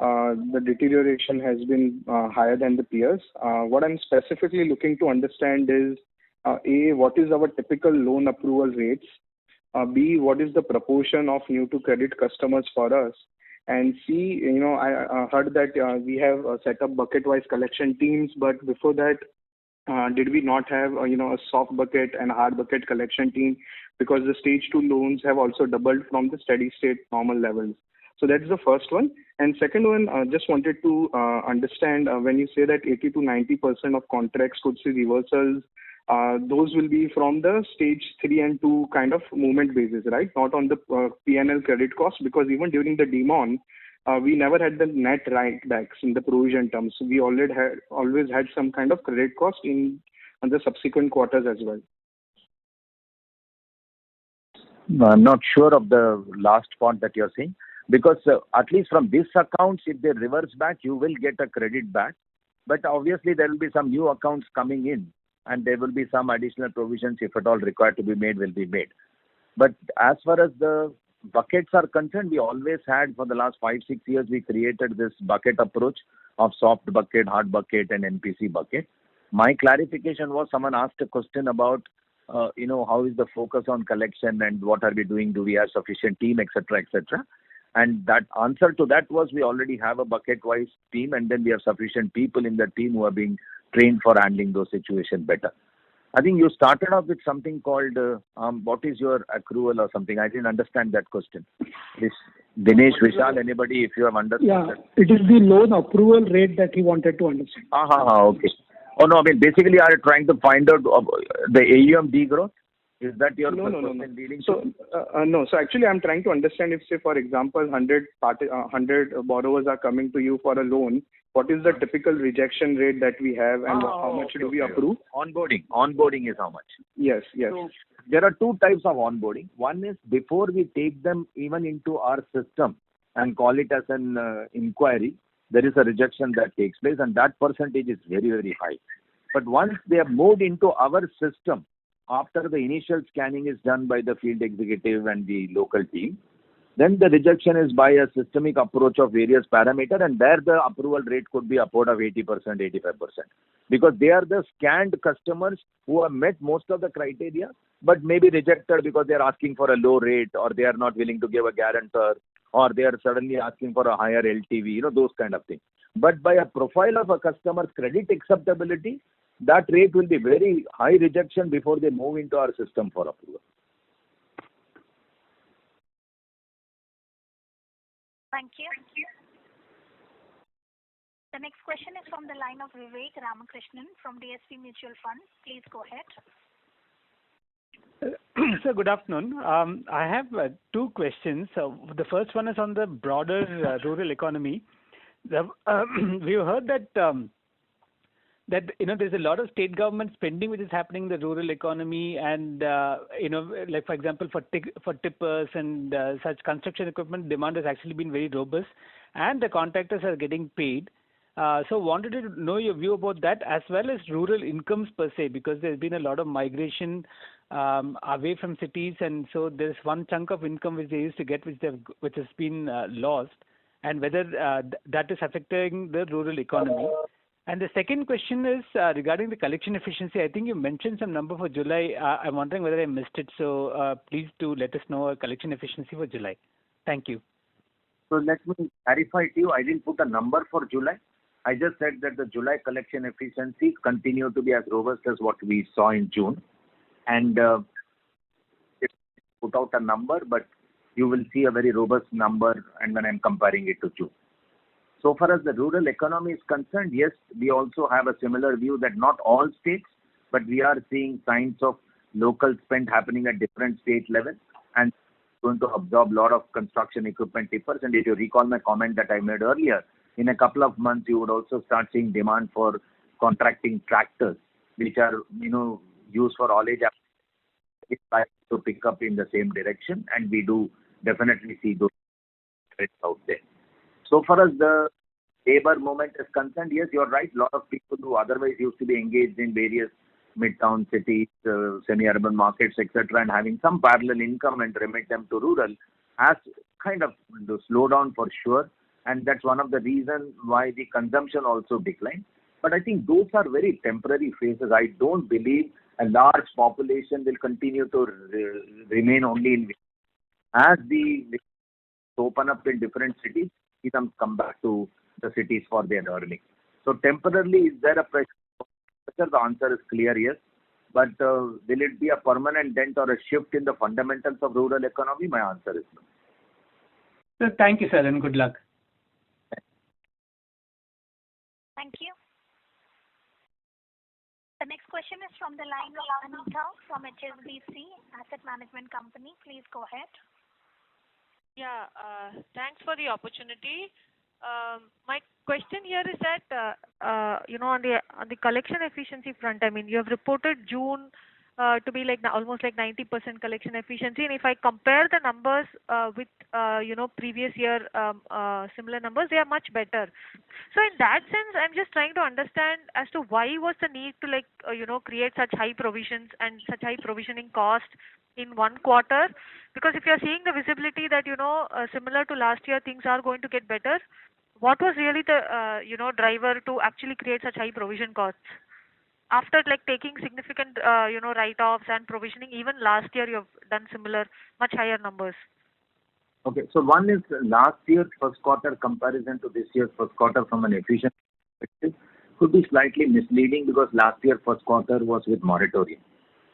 the deterioration has been higher than the peers. What I'm specifically looking to understand is, A, what is our typical loan approval rates? B, what is the proportion of new to credit customers for us? And C, I heard that we have set up bucket-wise collection teams, but before that, did we not have a soft bucket and hard bucket collection team, because the stage 2 loans have also doubled from the steady state normal levels? So that's the first one. And second one, just wanted to understand when you say that 80 to 90% of contracts could see reversals, those will be from the stage 3 and 2 kind of movement basis, right? Not on the P&L credit cost, because even during the demon, we never had the net write-backs in the provision terms. So we always had some kind of credit cost in the subsequent quarters as well. I'm not sure of the last part that you're saying, because at least from this accounts, if they reverse back, you will get a credit back. But obviously, there will be some new accounts coming in, and there will be some additional provisions, if at all required to be made, will be made. But as far as the buckets are concerned, we always had, for the last 5-6 years, we created this bucket approach of soft bucket, hard bucket, and NPC bucket. My clarification was, someone asked a question about, how is the focus on collection and what are we doing? Do we have sufficient team, etc., etc.? And that answer to that was, we already have a bucket-wise team, and then we have sufficient people in the team who are being trained for handling those situations better. I think you started off with something called, what is your accrual or something? I didn't understand that question. Please, Dinesh, Vishal, anybody, if you have understood that. It is the loan approval rate that he wanted to understand. Okay. Oh, no, I mean, basically, are you trying to find out the AUM degrowth? Is that your question dealing? So, no. So actually, I'm trying to understand if, say, for example, 100 borrowers are coming to you for a loan, what is the typical rejection rate that we have, and how much do we approve? Onboarding is how much? Yes. So there are 2 types of onboarding. One is before we take them even into our system and call it as an inquiry, there is a rejection that takes place, and that percentage is very, very high. But once they have moved into our system, after the initial scanning is done by the field executive and the local team, then the rejection is by a systemic approach of various parameters, and there the approval rate could be upward of 80%, 85%. Because they are the scanned customers who have met most of the criteria, but may be rejected because they are asking for a low rate, or they are not willing to give a guarantor, or they are suddenly asking for a higher LTV, those kind of things. But by a profile of a customer's credit acceptability, that rate will be very high rejection before they move into our system for approval. Thank you. The next question is from the line of Vivek Ramakrishnan from DSP Mutual Fund. Please go ahead. Sir, good afternoon. I have two questions. The first one is on the broader rural economy. We heard that there's a lot of state government spending which is happening in the rural economy, and like for example for tippers and such construction equipment, demand has actually been very robust, and the contractors are getting paid. So wanted to know your view about that, as well as rural incomes per se, because there's been a lot of migration away from cities, and so there's one chunk of income which they used to get which has been lost, and whether that is affecting the rural economy. And the second question is regarding the collection efficiency. I think you mentioned some number for July. I'm wondering whether I missed it, so please do let us know collection efficiency for July. Thank you. So let me clarify to you, I didn't put a number for July. I just said that the July collection efficiency continued to be as robust as what we saw in June. And put out a number, but you will see a very robust number and when I'm comparing it to June. So far as the rural economy is concerned, yes, we also have a similar view that not all states, but we are seeing signs of local spend happening at different state levels and going to absorb a lot of construction equipment tippers. And if you recall my comment that I made earlier, in a couple of months, you would also start seeing demand for contracting tractors, which are, used for haulage. It's likely to pick up in the same direction, and we do definitely see those trends out there. So far as the labor movement is concerned, yes, you're right. A lot of people who otherwise used to be engaged in various midtown cities, semi-urban markets, etc., and having some parallel income and remit them to rural has kind of slowed down for sure. And that's one of the reasons why the consumption also declined. But I think those are very temporary phases. I don't believe a large population will continue to remain only in. As the open up in different cities, some come back to the cities for their earning. So temporarily, is there a pressure? The answer is clear, yes. But will it be a permanent dent or a shift in the fundamentals of rural economy? My answer is no. So thank you, sir, and good luck. Thank you. The next question is from the line of Anita from HSBC Asset Management Company. Please go ahead. Yeah, thanks for the opportunity. My question here is that on the collection efficiency front, I mean, you have reported June to be almost 90% collection efficiency, and if I compare the numbers with previous year similar numbers, they are much better. So in that sense, I'm just trying to understand as to why was the need to create such high provisions and such high provisioning cost in one quarter, because if you're seeing the visibility that similar to last year things are going to get better, what was really the driver to actually create such high provision costs after taking significant write-offs and provisioning? Even last year you have done similar much higher numbers. Okay, so one is last year's first quarter comparison to this year's first quarter from an efficiency perspective could be slightly misleading, because last year first quarter was with moratorium.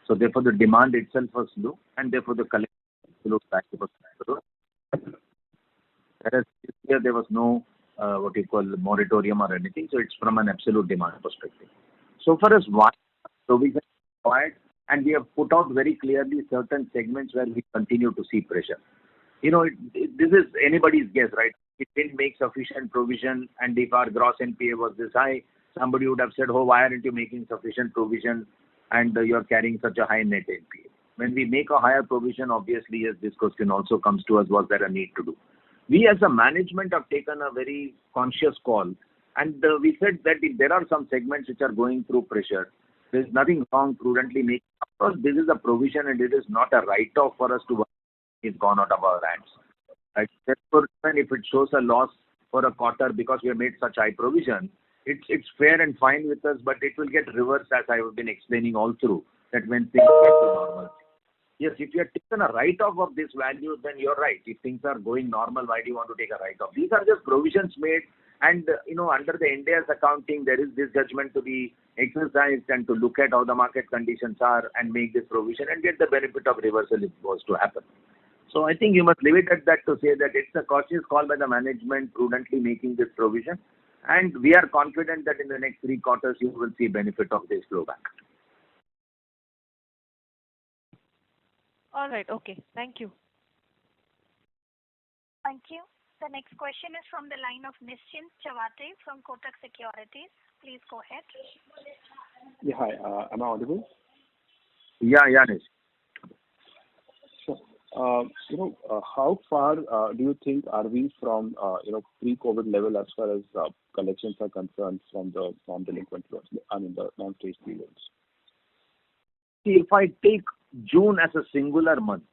So therefore the demand itself was low, and therefore the collection looked back to low. Whereas this year there was no moratorium or anything, so it's from an absolute demand perspective. So far as one provision required, and we have put out very clearly certain segments where we continue to see pressure. This is anybody's guess, right? It didn't make sufficient provision, and if our gross NPA was this high, somebody would have said, "Oh, why aren't you making sufficient provision and you're carrying such a high net NPA?" When we make a higher provision, obviously, yes, this question also comes to us, was there a need to do? We as a management have taken a very conscious call, and we said that if there are some segments which are going through pressure, there's nothing wrong prudently making. Of course, this is a provision and it is not a write-off for us to it's gone out of our hands. Right? Therefore, if it shows a loss for a quarter because we have made such high provision, it's fair and fine with us, but it will get reversed, as I have been explaining all through, that when things get to normal. Yes, if you have taken a write-off of this value, then you're right. If things are going normal, why do you want to take a write-off? These are just provisions made, and under the Ind AS accounting, there is this judgment to be exercised and to look at how the market conditions are and make this provision and get the benefit of reversal if it was to happen. So I think you must leave it at that, to say that it's a cautious call by the management prudently making this provision, And we are confident that in the next 3 quarters, you will see benefit of this flow back. All right. Okay. Thank you. Thank you. The next question is from the line of Nischint Chawathe from Kotak Securities. Please go ahead. Yeah, hi. Am I audible? Yeah, Nish. Sure. How far do you think are we from pre-COVID level as far as collections are concerned from the non-delinquent loans? I mean the non-stage 3 loans. See, if I take June as a singular month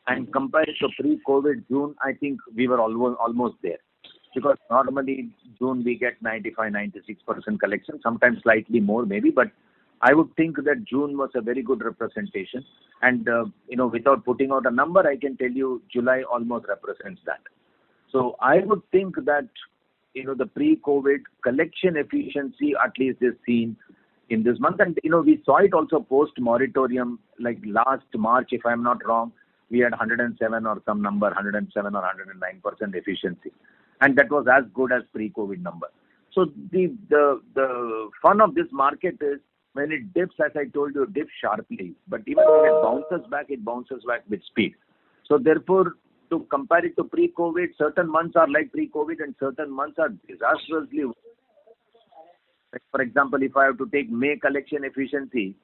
and compare it to pre-COVID June, I think we were almost there. Because normally June we get 95-96% collection, sometimes slightly more maybe, but I would think that June was a very good representation. And without putting out a number, I can tell you July almost represents that. So I would think that the pre-COVID collection efficiency at least is seen in this month. And we saw it also post-moratorium, like last March, if I'm not wrong, we had 107 or some number, 107 or 109% efficiency. And that was as good as pre-COVID number. So the fun of this market is when it dips, as I told you, it dips sharply. But even when it bounces back with speed. So therefore, to compare it to pre-COVID, certain months are like pre-COVID and certain months are disastrously. Like for example, if I have to take May collection efficiency,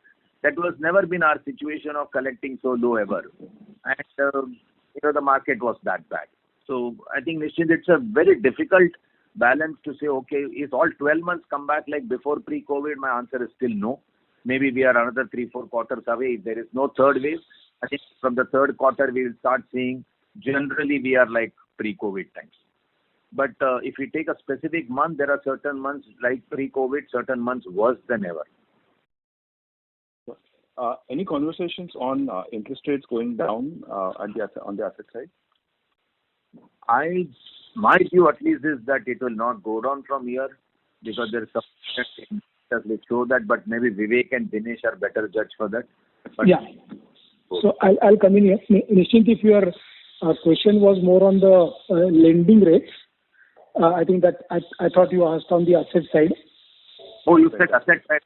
that was never been our situation of collecting so low ever. And the market was that bad. So I think, Nischint, it's a very difficult balance to say, okay, is all 12 months come back like before pre-COVID? My answer is still no. Maybe we are another 3-4 quarters away. If there is no third wave, I think from the third quarter we will start seeing generally we are like pre-COVID times. But if we take a specific month, there are certain months like pre-COVID, certain months worse than ever. Any conversations on interest rates going down on the asset side? My view at least is that it will not go down from here because there is some which show that, but maybe Vivek and Dinesh are better judge for that. But yeah. So I'll come in here. Nischint, if your question was more on the lending rates, I think that I thought you asked on the asset side. Oh, you said asset side?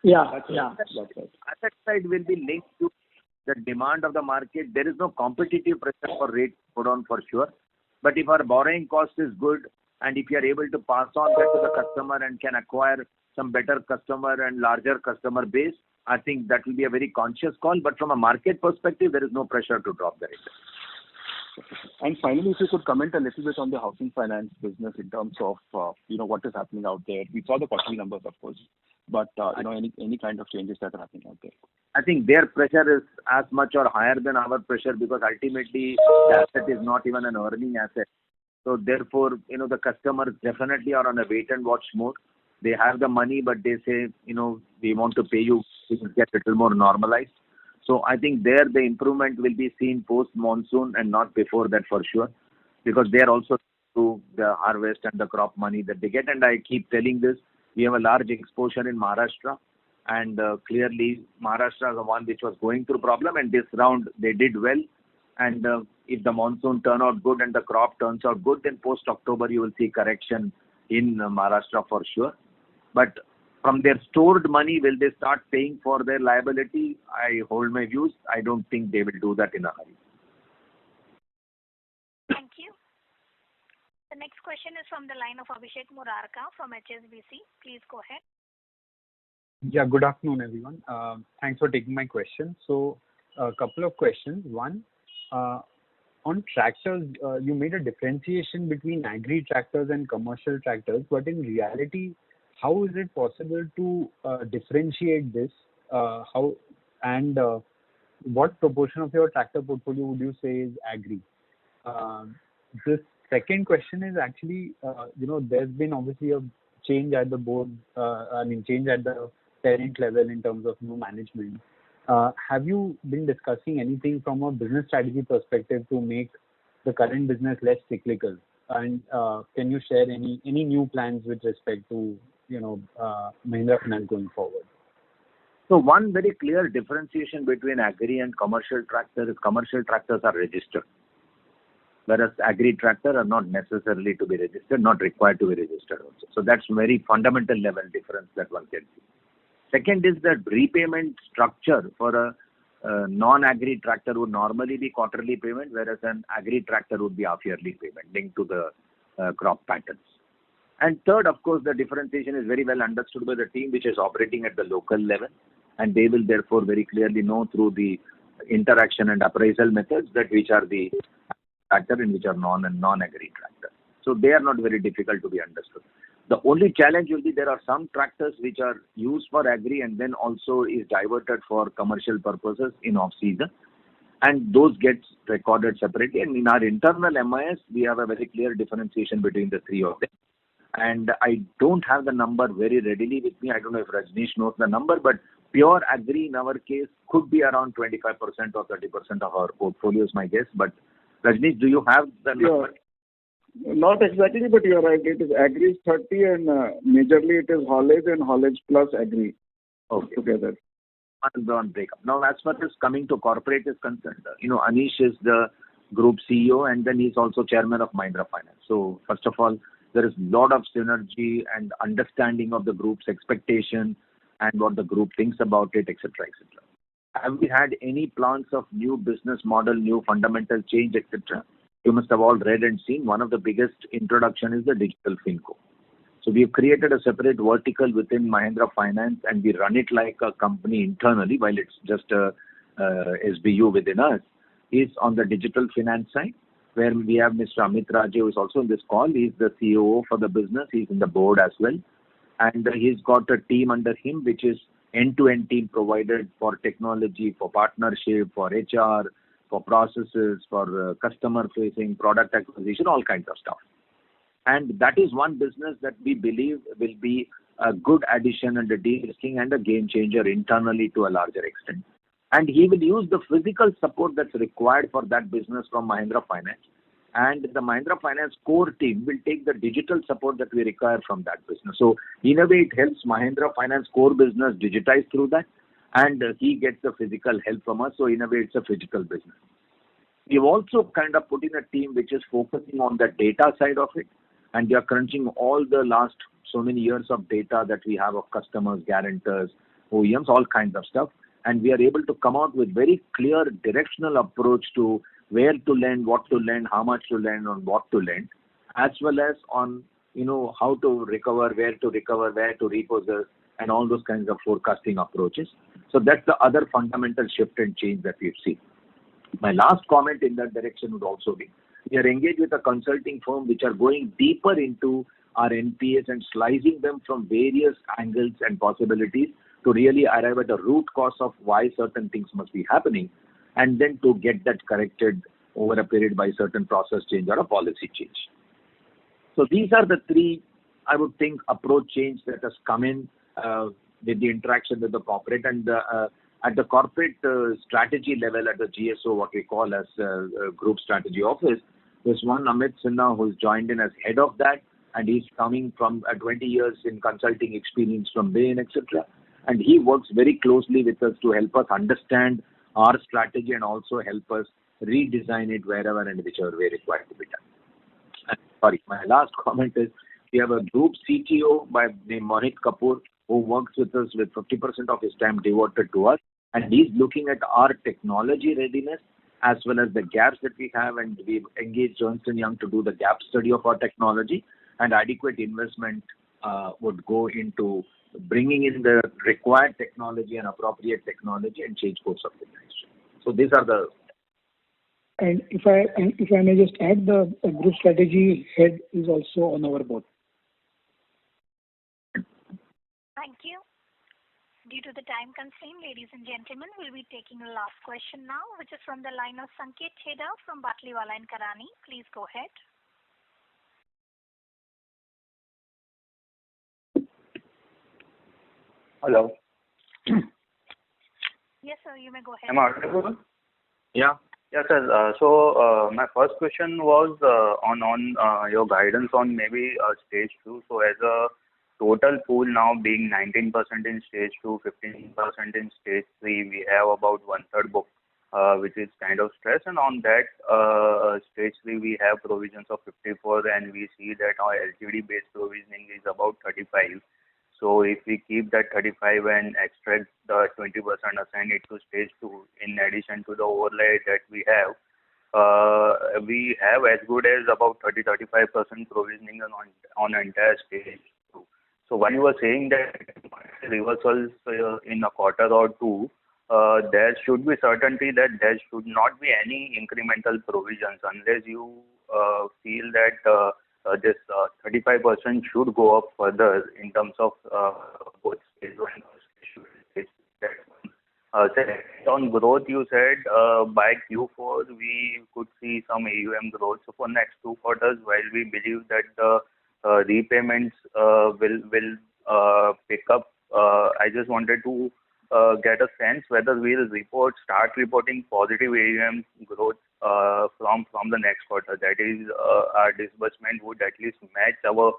Yeah. Asset side will be linked to the demand of the market. There is no competitive pressure for rates to go down for sure. But if our borrowing cost is good and if you are able to pass on that to the customer and can acquire some better customer and larger customer base, I think that will be a very conscious call. But from a market perspective, there is no pressure to drop the rate. And finally, if you could comment a little bit on the housing finance business in terms of what is happening out there. We saw the quarterly numbers, of course, but any kind of changes that are happening out there. I think their pressure is as much or higher than our pressure because ultimately the asset is not even an earning asset. So therefore, the customers definitely are on a wait and watch mode. They have the money, but they say, we want to pay you to get a little more normalized. So I think there the improvement will be seen post-monsoon and not before that for sure, because they are also to the harvest and the crop money that they get. And I keep telling this, we have a large exposure in Maharashtra, and clearly Maharashtra is the one which was going through problem, and this round they did well. And if the monsoon turn out good and the crop turns out good, then post-October you will see correction in Maharashtra for sure. But from their stored money, will they start paying for their liability? I hold my views. I don't think they will do that in a hurry. Thank you. The next question is from the line of Abhishek Murarka from HSBC. Please go ahead. Yeah, good afternoon, everyone. Thanks for taking my question. So, a couple of questions. One, on tractors, you made a differentiation between agri tractors and commercial tractors, but in reality, how is it possible to differentiate this? What proportion of your tractor portfolio would you say is agri? The second question is actually, there's been obviously a change at the board, change at the parent level in terms of new management. Have you been discussing anything from a business strategy perspective to make the current business less cyclical? And can you share any new plans with respect to Mahindra Finance going forward? So one very clear differentiation between agri and commercial tractors is commercial tractors are registered. whereas agri tractor are not necessarily to be registered, not required to be registered also. So that's very fundamental level difference that one can see. Second is that repayment structure for a non-agri tractor would normally be quarterly payment, whereas an agri tractor would be half-yearly payment linked to the crop patterns. And third, of course, the differentiation is very well understood by the team which is operating at the local level, and they will therefore very clearly know through the interaction and appraisal methods that which are the tractor and which are non-agri tractor. So they are not very difficult to be understood. The only challenge will be there are some tractors which are used for agri and then also is diverted for commercial purposes in off-season, and those gets recorded separately. And in our internal MIS, we have a very clear differentiation between the three of them. And I don't have the number very readily with me. I don't know if Rajneesh knows the number, but pure agri in our case could be around 25% or 30% of our portfolio is my guess. But Rajneesh, do you have the number? Not exactly, but you're right. It is agri is 30 and majorly it is haulage and haulage plus agri together. On breakup. Now, as far as coming to corporate is concerned, Anish is the group CEO and then he's also chairman of Mahindra Finance. So, first of all, there is a lot of synergy and understanding of the group's expectation and what the group thinks about it, etc., etc. Have we had any plans of new business model, new fundamental change, etc.? You must have all read and seen. One of the biggest introduction is the digital FinCo. So we have created a separate vertical within Mahindra Finance and we run it like a company internally while it's just a SBU within us, is on the digital finance side, where we have Mr. Amit Raje, who is also in this call. He's the CEO for the business. He's in the board as well. And he's got a team under him, which is end-to-end team provided for technology, for partnership, for HR, for processes, for customer-facing, product acquisition, all kinds of stuff. And that is one business that we believe will be a good addition and a de-risking and a game changer internally to a larger extent. And he will use the physical support that's required for that business from Mahindra Finance. And the Mahindra Finance core team will take the digital support that we require from that business. So in a way, it helps Mahindra Finance core business digitize through that. And he gets the physical help from us. So in a way, it's a physical business. We've also kind of put in a team which is focusing on the data side of it. And we are crunching all the last so many years of data that we have of customers, guarantors, OEMs, all kinds of stuff. And we are able to come out with very clear directional approach to where to lend, what to lend, how much to lend, on what to lend, as well as on, how to recover, where to repossess, and all those kinds of forecasting approaches. So that's the other fundamental shift and change that we've seen. My last comment in that direction would also be, we are engaged with a consulting firm which are going deeper into our NPAs and slicing them from various angles and possibilities to really arrive at a root cause of why certain things must be happening, and then to get that corrected over a period by certain process change or a policy change. So these are the three, I would think, approach change that has come in with the interaction with the corporate. And at the corporate strategy level, at the GSO, what we call as Group Strategy Office, there's one Amit Sinha who's joined in as head of that, and he's coming from 20 years in consulting experience from Bain, etc. And he works very closely with us to help us understand our strategy and also help us redesign it wherever and whichever way required to be done. Sorry, my last comment is we have a group CTO named Mohit Kapoor who works with us with 50% of his time devoted to us, and he's looking at our technology readiness as well as the gaps that we have, and we've engaged Ernst & Young to do the gap study of our technology, and adequate investment would go into bringing in the required technology and appropriate technology and change course of the industry. So these are the... And if I may just add, the group strategy head is also on our board. Thank you. Due to the time constraint, ladies and gentlemen, we'll be taking the last question now, which is from the line of Sanket Chheda from Batliwala & Karani. Please go ahead. Hello. Yes, sir, you may go ahead. Am I audible? Yeah. Yes, sir. So my first question was on your guidance on maybe stage 2. So as a total pool now being 19% in stage 2, 15% in stage 3, we have about 1/3 book which is kind of stress. And on that stage 3, we have provisions of 54, and we see that our LGD-based provisioning is about 35. So if we keep that 35 and extract the 20%, assign it to stage 2, in addition to the overlay that we have as good as about 30-35% provisioning on entire stage 2. So when you were saying that reversals in a quarter or two, there should be certainty that there should not be any incremental provisions unless you feel that this 35% should go up further in terms of both stage 1 and stage 2. Second, on growth, you said by Q4 we could see some AUM growth. So for next 2 quarters, while we believe that the repayments will pick up, I just wanted to get a sense whether we'll start reporting positive AUM growth from the next quarter. That is, our disbursement would at least match our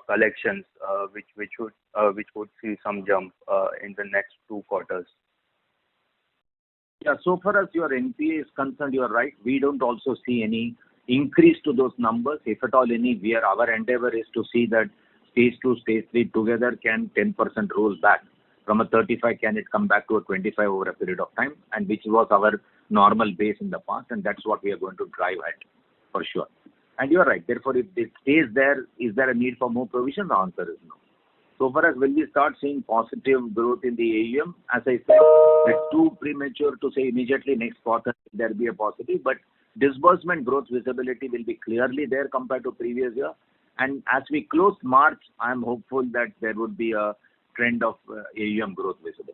collections, which would see some jump in the next 2 quarters. Yeah, so far as your NPA is concerned, you are right. We don't also see any increase to those numbers. If at all any, our endeavor is to see that stage 2, stage 3 together can 10% roll back. From a 35, can it come back to a 25 over a period of time, and which was our normal base in the past, and that's what we are going to drive at for sure. And you are right. Therefore, if it stays there, is there a need for more provision? The answer is no. So far as when we start seeing positive growth in the AUM, as I said, it's too premature to say immediately next quarter there will be a positive, but disbursement growth visibility will be clearly there compared to previous year. And as we close March, I am hopeful that there would be a trend of AUM growth visible.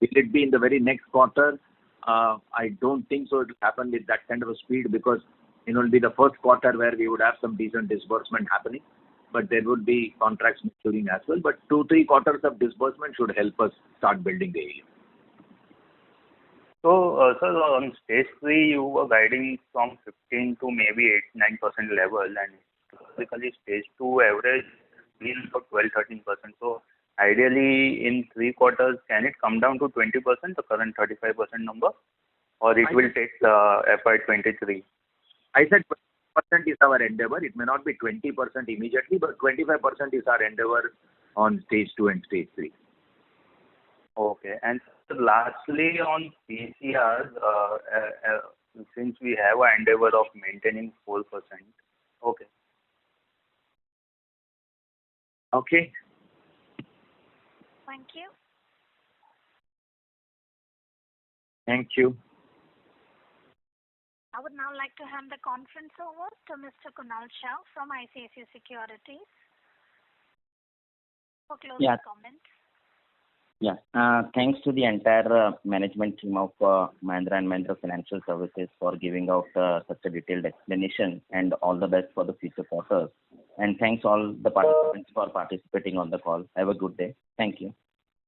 Will it be in the very next quarter? I don't think so. It will happen with that kind of a speed because it will be the first quarter where we would have some decent disbursement happening, but there would be contracts maturing as well. But 2-3 quarters of disbursement should help us start building the AUM. So, sir, on stage 3, you were guiding from 15 to maybe 8-9% level, and typically stage 2 average is about 12-13%. So, ideally, in 3 quarters, can it come down to 20%, the current 35% number, or it will take FY23? I said 20% is our endeavor. It may not be 20% immediately, but 25% is our endeavor on stage 2 and stage 3. Okay. And lastly, on PCR, since we have an endeavor of maintaining 4%. Okay. Okay. Thank you. Thank you. I would now like to hand the conference over to Mr. Kunal Shah from ICICI Securities for closing comments. Yeah. Thanks to the entire management team of Mahindra & Mahindra Financial Services for giving out such a detailed explanation, and all the best for the future quarters. And thanks all the participants for participating on the call. Have a good day. Thank you.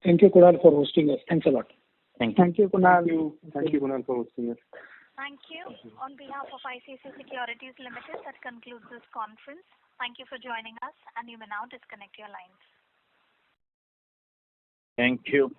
Thank you, Kunal, for hosting us. Thanks a lot. Thank you. Thank you, Kunal. Thank you, Kunal, for hosting us. Thank you. On behalf of ICICI Securities Limited, that concludes this conference. Thank you for joining us, and you may now disconnect your lines. Thank you.